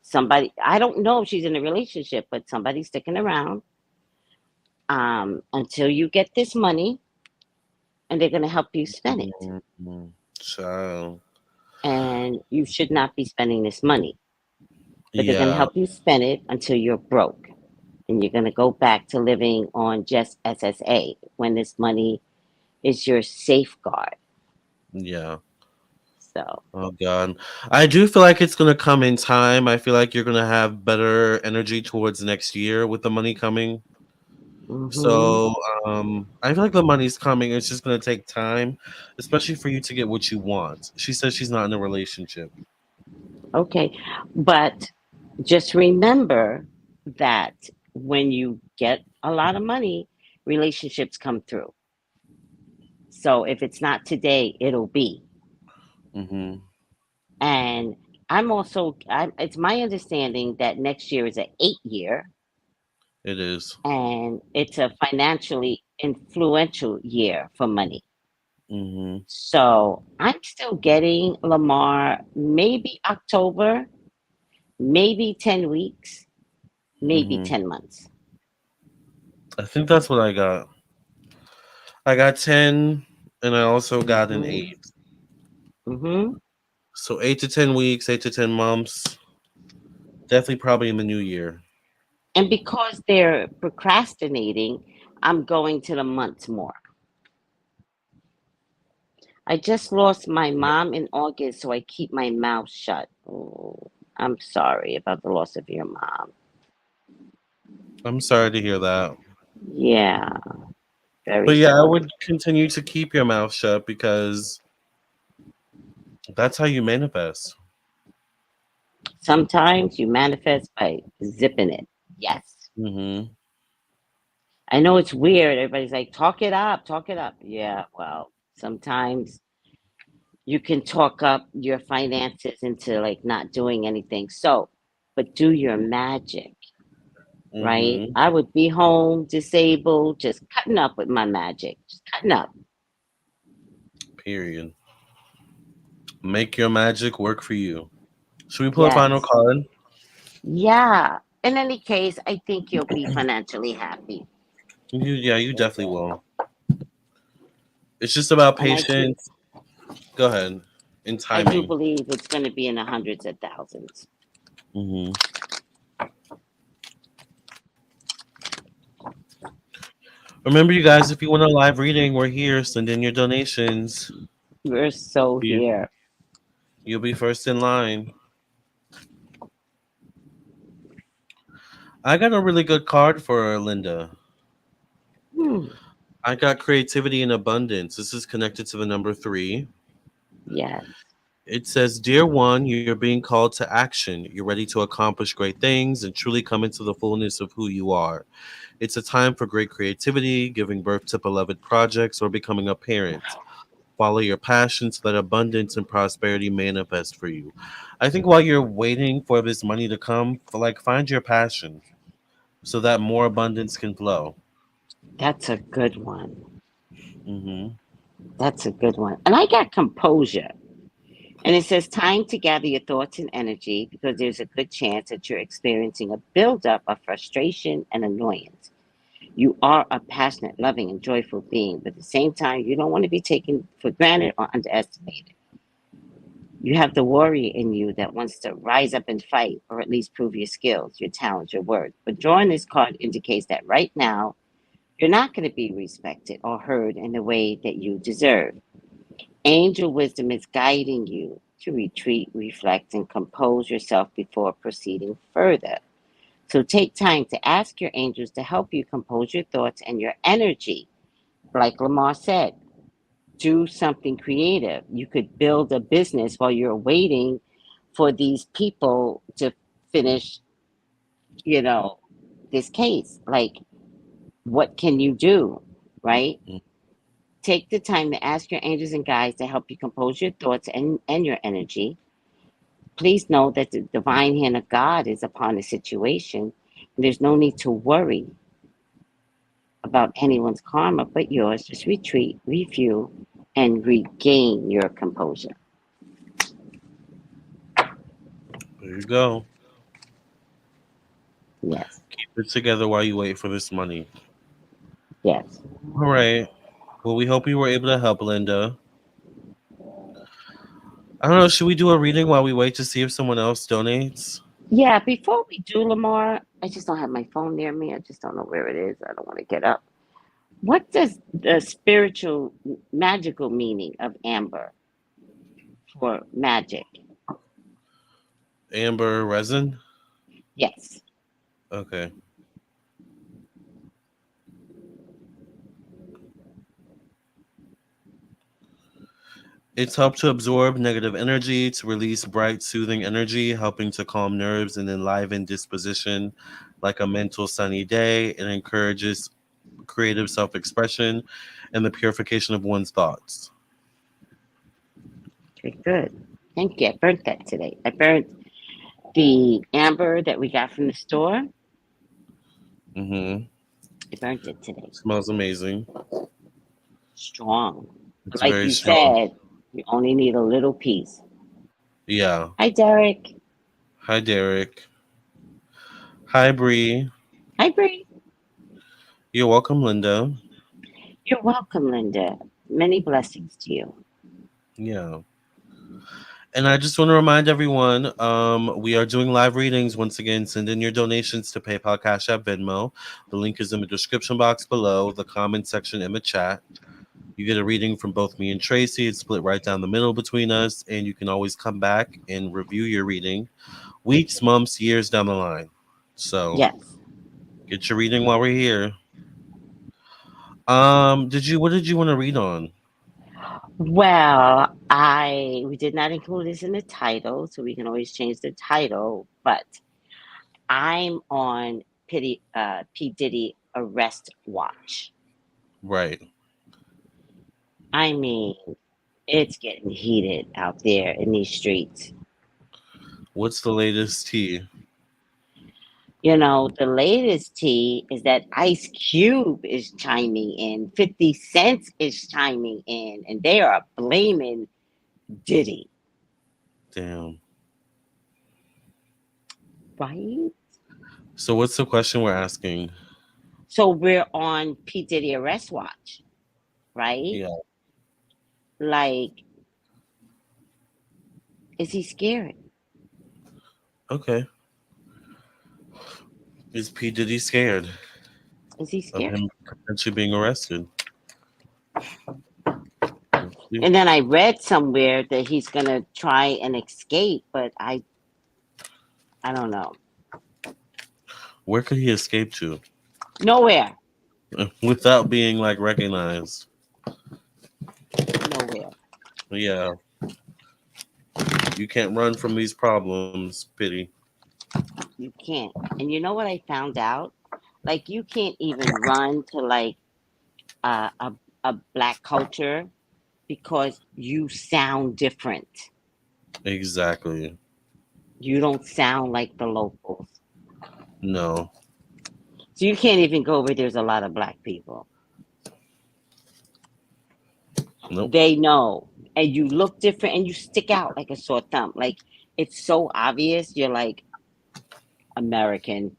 somebody, I don't know if she's in a relationship, but somebody's sticking around until you get this money, and they're going to help you spend it. Mhm. Child. And you should not be spending this money, but they're going to Yeah. help you spend it until you're broke. And you're going to go back to living on just SSA when this money is your safeguard. Yeah. So, Oh God, I do feel like it's gonna come in time. I feel like you're gonna have better energy towards next year with the money coming. hmm. So I feel like the money's coming. It's just gonna take time, especially for you to get what you want. She says she's not in a relationship. Okay. But just remember that when you get a lot of money, relationships come through. So if it's not today, it'll be. Mm-hmm. And it's my understanding that next year is an 8 year, It is. and it's a financially influential year for money. Mm-hmm. So I'm still getting Lamarr, maybe October, maybe 10 weeks, maybe Mm-hmm. 10 months. I think that's what I got. I got 10, and I also got an Hmm. 8. Hmm. So 8 to 10 weeks, 8 to 10 months. Definitely, probably in the new year. And because they're procrastinating, I'm going to the months more. I just lost my mom in August, so I keep my mouth shut. Oh, I'm sorry about the loss of your mom. I'm sorry to hear that. Yeah. Very But yeah, I strong. would continue to keep your mouth shut because that's how you manifest. Sometimes you manifest by zipping it. Yes. Mm-hmm. I know it's weird. Everybody's like, talk it up, talk it up. Yeah, well, sometimes you can talk up your finances into like not doing anything. So, but do your magic, right? Mm-hmm. I would be home disabled, just cutting up with my magic, just cutting up. Period. Make your magic work for you. Should we pull a final Yes. card? Yeah. In any case, I think you'll be financially happy. You definitely will. It's just about And patience. Go ahead. And I do timing. believe it's going to be in the hundreds of thousands. Mm-hmm. Remember, you guys, if you want a live reading, we're here. Send in your donations. We're so You, here. you'll be first in line. I got a really good card for Linda. Hmm. I got creativity and abundance. This is connected to the number 3. Yes. It says, Dear one, you're being called to action. You're ready to accomplish great things and truly come into the fullness of who you are. It's a time for great creativity, giving birth to beloved projects, or becoming a parent. Follow your passions so that abundance and prosperity manifest for you. I think while you're waiting for this money to come, find your passion so that more abundance can flow. That's a good one. Hmm. That's a good one. And I got composure. And it says time to gather your thoughts and energy because there's a good chance that you're experiencing a buildup of frustration and annoyance. You are a passionate, loving, and joyful being, but at the same time, you don't want to be taken for granted or underestimated. You have the warrior in you that wants to rise up and fight, or at least prove your skills, your talents, your worth. But drawing this card indicates that right now, you're not going to be respected or heard in the way that you deserve. Angel wisdom is guiding you to retreat, reflect, and compose yourself before proceeding further. So take time to ask your angels to help you compose your thoughts and your energy. Like Lamarr said, do something creative. You could build a business while you're waiting for these people to finish, you know, this case. Like, what can you do? Right? Take the time to ask your angels and guides to help you compose your thoughts and your energy. Please know that the divine hand of God is upon the situation. And there's no need to worry about anyone's karma but yours. Just retreat, review, and regain your composure. There you go. Yes, Keep it together while you wait for this money. yes. All right. Well, we hope you were able to help, Linda. I don't know. Should we do a reading while we wait to see if someone else donates? Yeah, before we do, Lamar, I just don't have my phone near me. I just don't know where it is. I don't want to get up. What does the spiritual, magical meaning of amber for magic? Amber resin? Yes. Okay. It's helped to absorb negative energy, to release bright, soothing energy, helping to calm nerves and enliven disposition like a mental sunny day. It encourages creative self expression and the purification of one's thoughts. Okay, good. Thank you. I burnt that today. I burnt the amber that we got from the store. Mm-hmm. I burnt it today. Smells amazing. Strong. It's Like very you strong. said, you only need a little piece. Yeah. Hi, Derek. Hi, Derek. Hi, Bree. Hi, Bree. You're welcome, Linda. You're welcome, Linda. Many blessings to you. Yeah. And I just want to remind everyone, we are doing live readings. Once again, send in your donations to PayPal, Cash App, Venmo. The link is in the description box below, the comment section, in the chat. You get a reading from both me and Tracey. It's split right down the middle between us, and you can always come back and review your reading weeks, months, years down the line. So Yes. get your reading while we're here. What did you want to read on? Well, we did not include this in the title, so we can always change the title. But I'm on P Diddy arrest watch. Right. I mean, it's getting heated out there in these streets. What's the latest tea? You know, the latest tea is that Ice Cube is chiming in, 50 Cent is chiming in, and they are blaming Diddy, Damn. right? So what's the question we're asking? So we're on P. Diddy arrest watch, right? Yeah. Like, is he scared? Okay. Is P. Diddy scared Is he of scared? him potentially being arrested? And then I read somewhere that he's gonna try and escape, but I don't know. Where could he escape to Nowhere. without being like recognized? Nowhere. Yeah. You can't run from these problems, Pity. You can't. And you know what I found out? Like you can't even run to like uh, a a black culture because you sound different. Exactly. You don't sound like the locals. No. So you can't even go where there's a lot of black people. Nope. They know. And you look different and you stick out like a sore thumb. Like it's so obvious you're like American.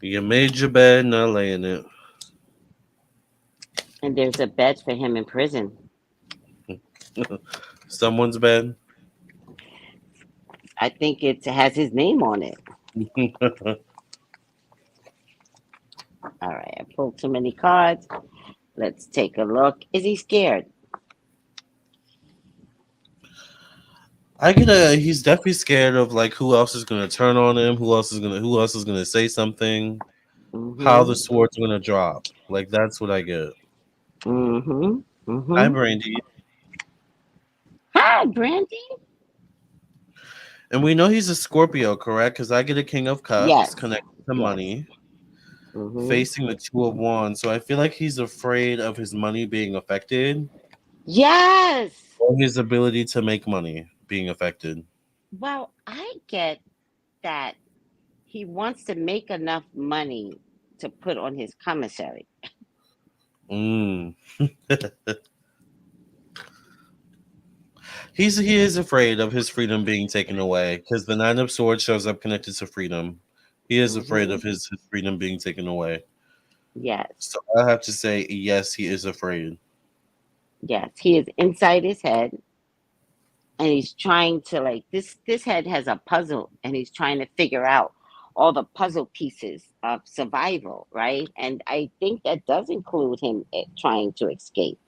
You made your bed, not lay in it. And there's a bed for him in prison. Someone's bed. I think it has his name on it. All right, I pulled too many cards. Let's take a look. Is he scared? He's definitely scared of like who else is gonna turn on him, who else is gonna say something, how the Mm-hmm. sword's gonna drop. Like that's what I get. Mm-hmm. Hi Mm-hmm. Brandy. Hi, Brandy. And we know he's a Scorpio, correct? Because I get a King of Cups Yes. connected to Yes. money, Mm-hmm. facing the Two of Wands. So I feel like he's afraid of his money being affected Yes. or his ability to make money being affected. Well, I get that he wants to make enough money to put on his commissary. Mm. He is afraid of his freedom being taken away because the Nine of Swords shows up connected to freedom. He is afraid Mm-hmm. of his freedom being taken away. Yes. So I have to say, yes, he is afraid. Yes. He is inside his head and he's trying to like this head has a puzzle and he's trying to figure out all the puzzle pieces of survival, right? And I think that does include him trying to escape.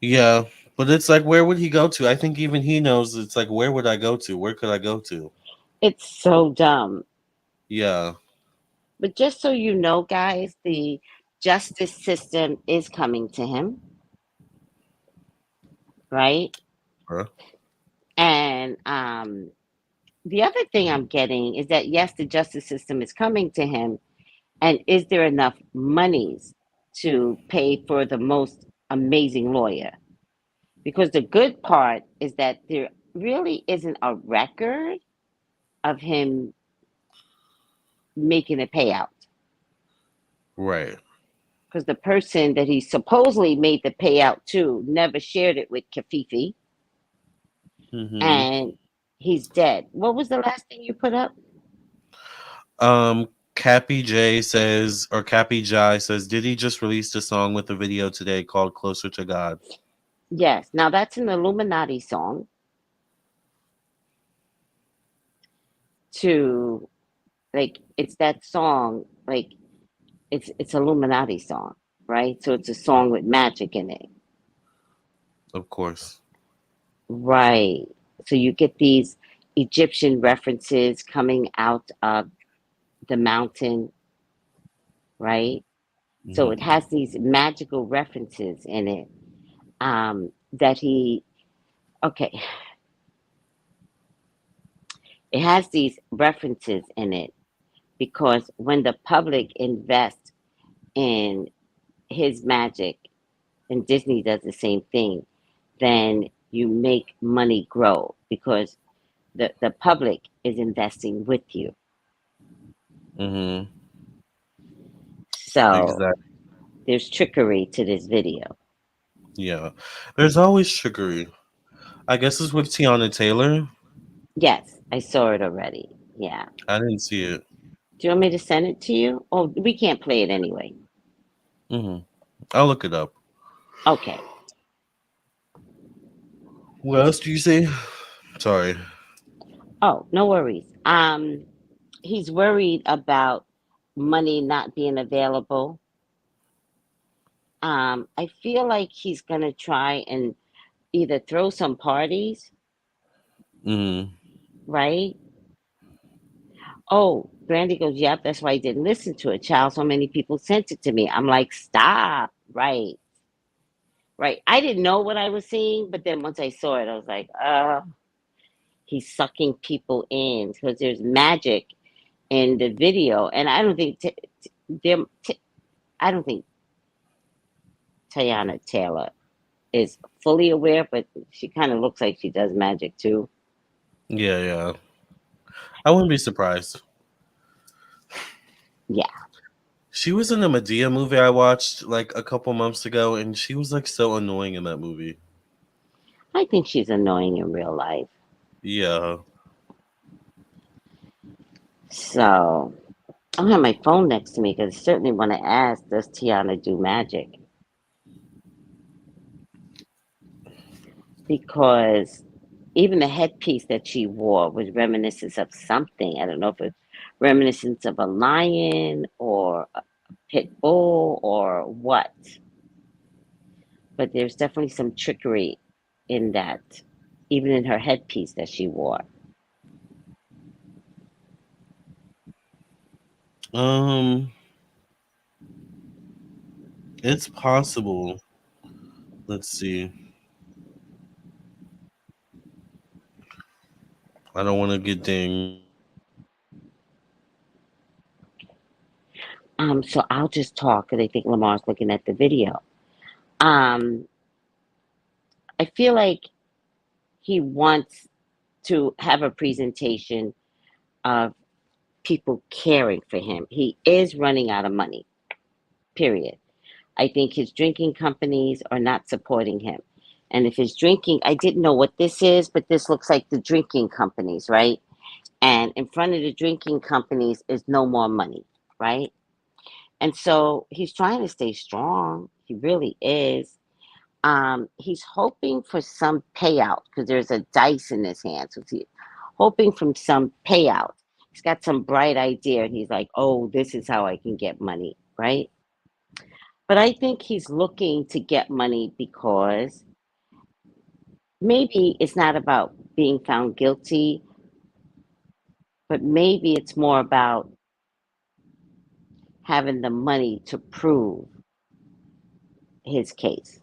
Yeah, but it's like, where would he go to? I think even he knows. It's like, where would I go to? Where could I go to? It's so dumb. Yeah. But just so you know, guys, the justice system is coming to him, right? Huh? And the other thing I'm getting is that yes, the justice system is coming to him, and is there enough monies to pay for the most amazing lawyer? Because the good part is that there really isn't a record of him making a payout. Right. Because the person that he supposedly made the payout to never shared it with Kafifi, Hmm. and he's dead. What was the last thing you put up? Cappy J says, or Cappy Jai says, did he just release a song with a video today called "Closer to God"? Yes. Now that's an Illuminati song to like it's that song like it's Illuminati song, right? So it's a song with magic in it. Of course. Right. So you get these Egyptian references coming out of the mountain, right? So Hmm. it has these magical references in it that he, okay, it has these references in it because when the public invests in his magic and Disney does the same thing, then you make money grow because the public is investing with you. Hmm. So Exactly. there's trickery to this video. Yeah. There's always trickery. I guess it's with Tiana Taylor. Yes, I saw it already. Yeah. I didn't see it. Do you want me to send it to you? Oh, we can't play it anyway. Hmm. I'll look it up. Okay. What else do you see? Sorry. Oh, no worries. He's worried about money not being available. I feel like he's gonna try and either throw some parties, Hmm. right? Oh, Brandy goes, yep, that's why I didn't listen to it. Child, so many people sent it to me. I'm like, stop. Right. Right. I didn't know what I was seeing, but then once I saw it, I was like, he's sucking people in because there's magic in the video. And I don't think them I don't think Tiana Taylor is fully aware, but she kind of looks like she does magic too. Yeah, yeah. I wouldn't be surprised. Yeah. She was in a Medea movie I watched like a couple months ago, and she was like so annoying in that movie. I think she's annoying in real life. Yeah. So I don't have my phone next to me because I certainly want to ask, does Tiana do magic? Because even the headpiece that she wore was reminiscent of something. I don't know if it's reminiscent of a lion or a pit bull or what, but there's definitely some trickery in that, even in her headpiece that she wore. Um, it's possible. Let's see. I don't want to get dinged. So I'll just talk because I think Lamar's looking at the video. Um, I feel like he wants to have a presentation of people caring for him. He is running out of money, period. I think his drinking companies are not supporting him. And if his drinking, I didn't know what this is, but this looks like the drinking companies, right? And in front of the drinking companies is no more money, right? And so he's trying to stay strong. He really is. He's hoping for some payout because there's a dice in his hand. So he's hoping from some payout. He's got some bright idea. And he's like, oh, this is how I can get money, right? But I think he's looking to get money because maybe it's not about being found guilty, but maybe it's more about having the money to prove his case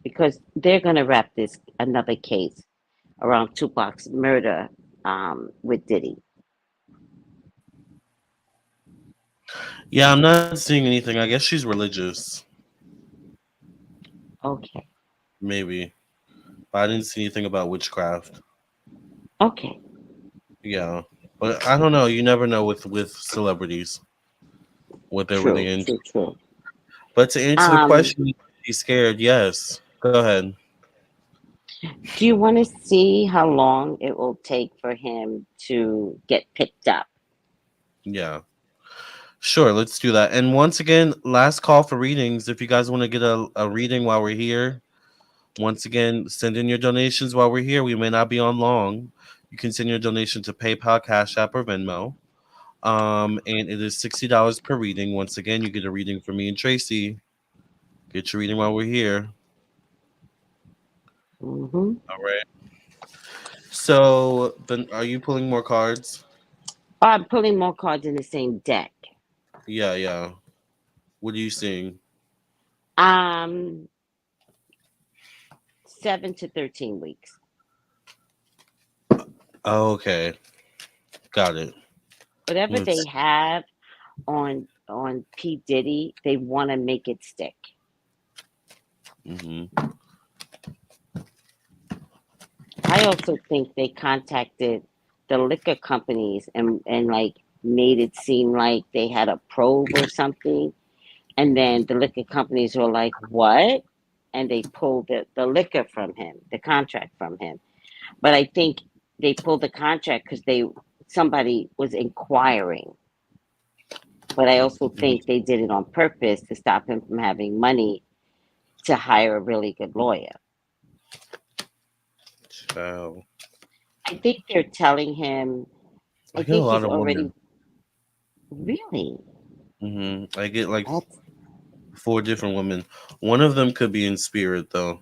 because they're going to wrap this another case around Tupac's murder with Diddy. Yeah, I'm not seeing anything. I guess she's religious. Okay. Maybe. But I didn't see anything about witchcraft. Okay. Yeah. But I don't know. You never know with celebrities what they're really True. into. True. True. But to answer the Um, question, he's scared. Yes. Go ahead. do you want to see how long it will take for him to get picked up? Yeah. Sure, let's do that. And once again, last call for readings. If you guys want to get a reading while we're here, once again, send in your donations while we're here. We may not be on long. You can send your donation to PayPal, Cash App, or Venmo. And it is $60 per reading. Once again, you get a reading from me and Tracy. Get your reading while we're here. Hmm. All right. So, then, are you pulling more cards? Oh, I'm pulling more cards in the same deck. Yeah, yeah. What are you seeing? Um, 7 to 13 weeks. Oh, okay. Got it. Whatever they Let's. have on P Diddy, they want to make it stick. Mm-hmm. I also think they contacted the liquor companies and like made it seem like they had a probe or something. And then the liquor companies were like, what? And they pulled the liquor from him, the contract from him. But I think they pulled the contract because somebody was inquiring. But I also think they did it on purpose to stop him from having money to hire a really good lawyer. Child. I think they're telling him, I I get a think lot he's of already women. really. I get like That's 4 different women. One of them could be in spirit though.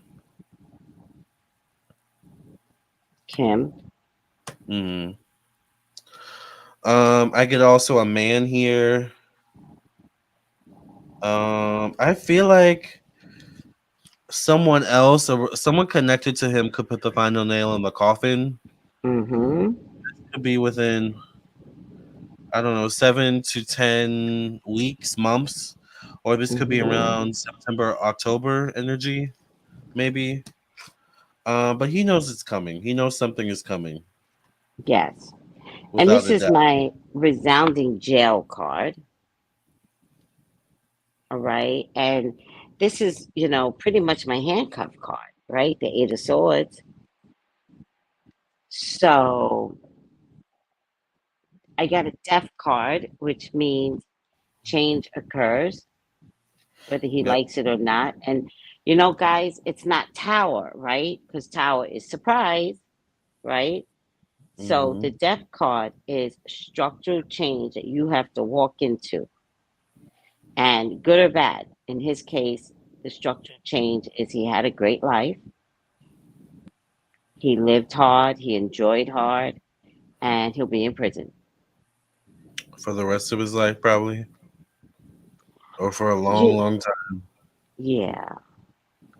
Kim. hmm I get also a man here. I feel like someone else or someone connected to him could put the final nail in the coffin. Mm-hmm. Could be within, I don't know, 7 to 10 weeks, months, or this could be Mm-hmm. around September, October energy, maybe. But he knows it's coming. He knows something is coming, Yes. And without this a is doubt. my resounding jail card. All right. And this is, pretty much my handcuff card, right? The Eight of Swords. So I got a death card, which means change occurs, whether he Yep. likes it or not. And, guys, it's not Tower, right? Because Tower is surprise, right? So hmm the death card is structural change that you have to walk into, and good or bad. In his case, the structural change is he had a great life. He lived hard, he enjoyed hard, and he'll be in prison. For the rest of his life, probably, or for a long, Yeah, long time. yeah,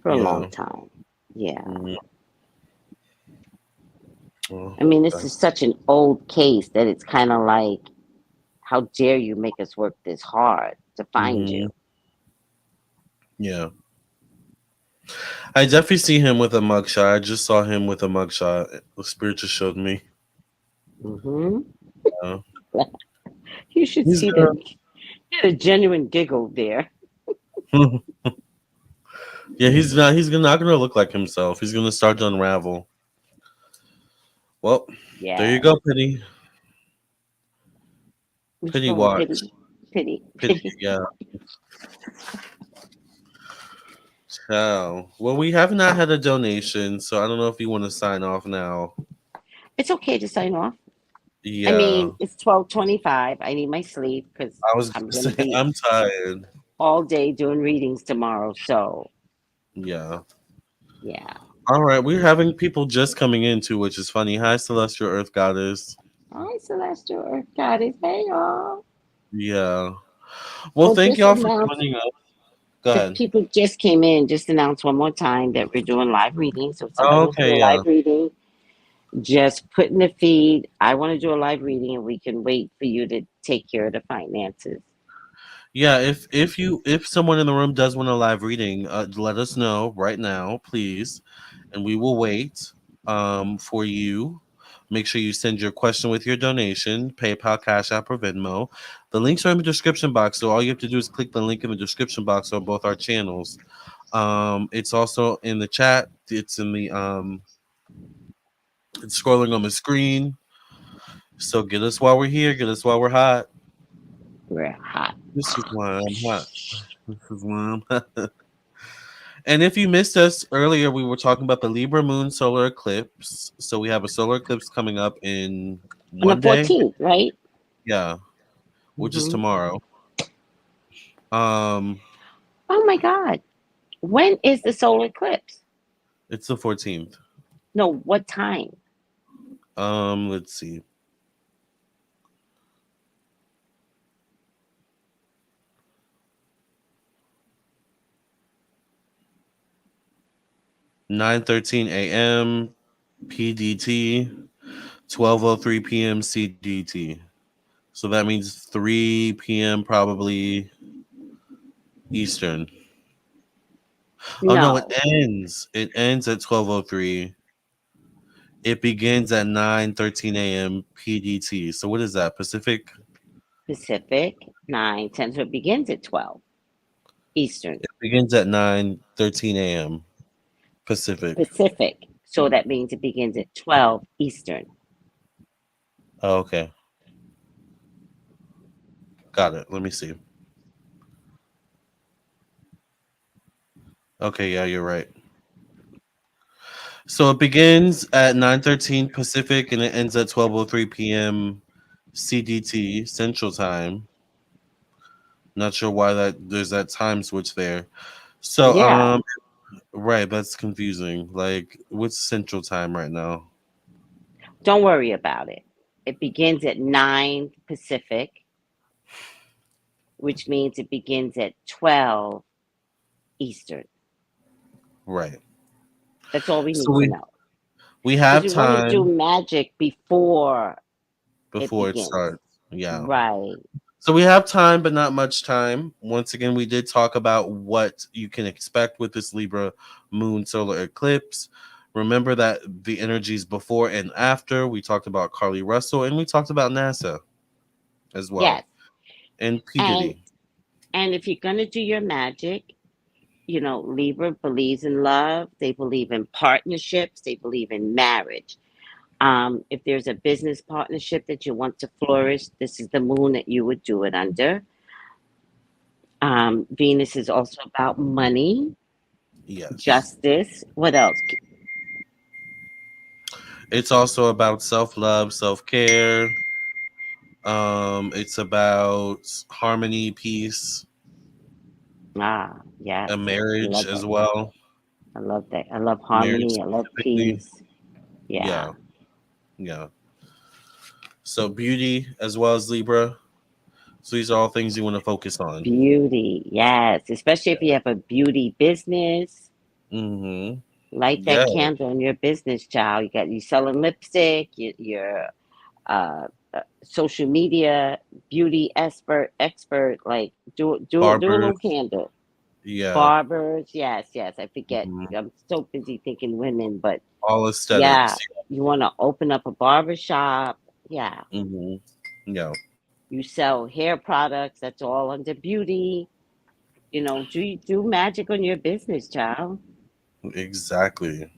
for a long Yeah. time. Yeah. hmm Well, I mean, this is that's, such an old case that it's kind of like, how dare you make us work this hard to find you? hmm Yeah. I definitely see him with a mugshot. I just saw him with a mugshot. The spirit just showed me. Hmm. Uh, You should he's see gonna. them. Get a genuine giggle there. Yeah, he's not. Not gonna look like himself. He's gonna start to unravel. Well, there you Yeah. go, Penny. What you Penny call him? watch. Pity. Pity. Penny. Pity. Yeah. Ciao. Well, we have not had a donation, so I don't know if you want to sign off now. It's okay to sign off. I Yeah. mean, it's 12:25. I need my sleep because I was I'm gonna gonna say be I'm tired. all day doing readings tomorrow. So Yeah. yeah. All right. We're having people just coming in too, which is funny. Hi, Celestial Earth Goddess. Hi, Celestial Earth Goddess. Hey, y'all. Yeah. Well, Well, thank just y'all for announce joining us. Go if ahead. people just came in, just announce one more time that we're doing live readings. So if somebody Oh, wants to do okay. a Yeah. live reading, just put in the feed. I want to do a live reading, and we can wait for you to take care of the finances. Yeah. If someone in the room does want a live reading, let us know right now, please, and we will wait for you. Make sure you send your question with your donation, PayPal, Cash App, or Venmo. The links are in the description box, so all you have to do is click the link in the description box on both our channels. It's also in the chat. It's in the it's scrolling on the screen. So get us while we're here. Get us while we're hot. We're hot. This is why I'm hot. This is why I'm hot. And if you missed us earlier, we were talking about the Libra moon solar eclipse. So we have a solar eclipse coming up in On the one day. 14th, right? Yeah, which is Hmm. tomorrow. Um, Oh my God. When is the solar eclipse? it's the 14th. No, what time? Let's see. 9:13 a.m. PDT, 12:03 p.m. CDT. So that means 3 p.m. probably Eastern. Oh no, it No, ends. It ends at 12:03. It begins at 9:13 a.m. PDT. So what is that? Pacific? Pacific, 9, 10. So it begins at 12 Eastern. It begins at 9:13 a.m. Pacific. Pacific. So that means it begins at 12 Eastern. Oh, okay. Got it. Let me see. Okay, yeah, you're right. So it begins at 9:13 Pacific and it ends at 12:03 p.m. CDT Central Time. Not sure why there's that time switch there. So Yeah. right, that's confusing. Like what's Central Time right now? Don't worry about it. It begins at 9 Pacific, which means it begins at 12 Eastern. Right. That's all we So need to know. we Because have we want to do time magic before before it begins. starts. Yeah. Right. So we have time, but not much time. Once again, we did talk about what you can expect with this Libra moon solar eclipse. Remember that the energies before and after. We talked about Carlee Russell and we talked about NASA as well. Yes. And P. And Diddy. and if you're gonna do your magic, Libra believes in love. They believe in partnerships. They believe in marriage. If there's a business partnership that you want to flourish, this is the moon that you would do it under. Venus is also about money, Yes. justice. What else? It's also about self-love, self-care. It's about harmony, peace, Yes. a I marriage love as that. well. I love that. I love Marriage harmony. I love specifically. peace. Yeah. Yeah. So beauty as well as Libra. So these are all things you want to focus on. Beauty. Yes. Especially if you have a beauty business. Mm-hmm. Light Yeah. that candle in your business, child. You selling lipstick. You're social media beauty expert. Like do a Barbers. little candle. Yeah. Barbers. Yes. I forget. Mhm. I'm so busy thinking women, but All yeah, aesthetics. you want to open up a barber shop. Yeah. Mm-hmm. Yeah. You sell hair products. That's all under beauty. Do magic on your business, child. Exactly.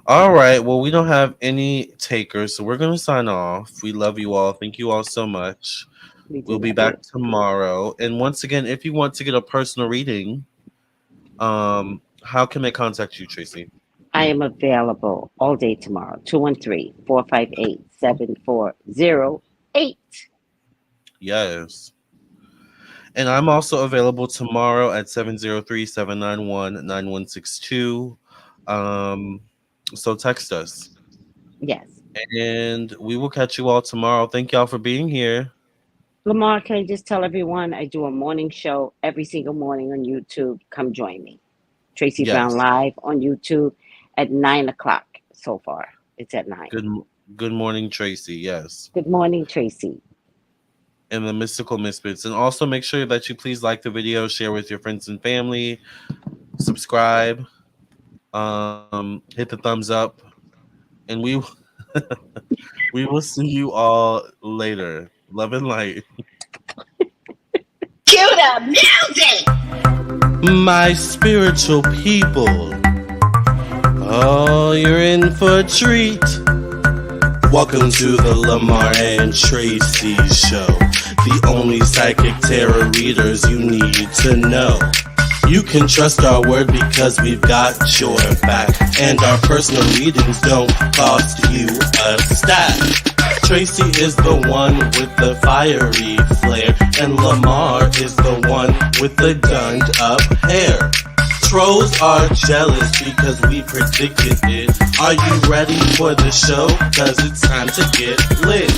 All right. Well, we don't have any takers, so we're gonna sign off. We love you all. Thank you all so much. We do We'll be love back you. tomorrow. And once again, if you want to get a personal reading, how can they contact you, Tracey? I am available all day tomorrow. 213-458-7408. Yes. And I'm also available tomorrow at 703-791-9162. So text us. Yes. And we will catch you all tomorrow. Thank y'all for being here. Lamarr, can I just tell everyone I do a morning show every single morning on YouTube? Come join me. Tracey Brown Yes. Live on YouTube at 9 o'clock so far. It's at 9. Good morning, Tracey. Yes. Good morning, Tracey. And the Mystical Misfits. And also make sure that you please like the video, share with your friends and family, subscribe, hit the thumbs up, and we we will see you all later. Love and light. Cue the music! My spiritual people. Oh, you're in for a treat. Welcome to the Lamarr and Tracey show. The only psychic tarot readers you need to know. You can trust our word because we've got your back. And our personal readings don't cost you a stack. Tracey is the one with the fiery flare, and Lamarr is the one with the gunned up hair. Trolls are jealous because we predicted it. Are you ready for the show? 'Cause it's time to get lit.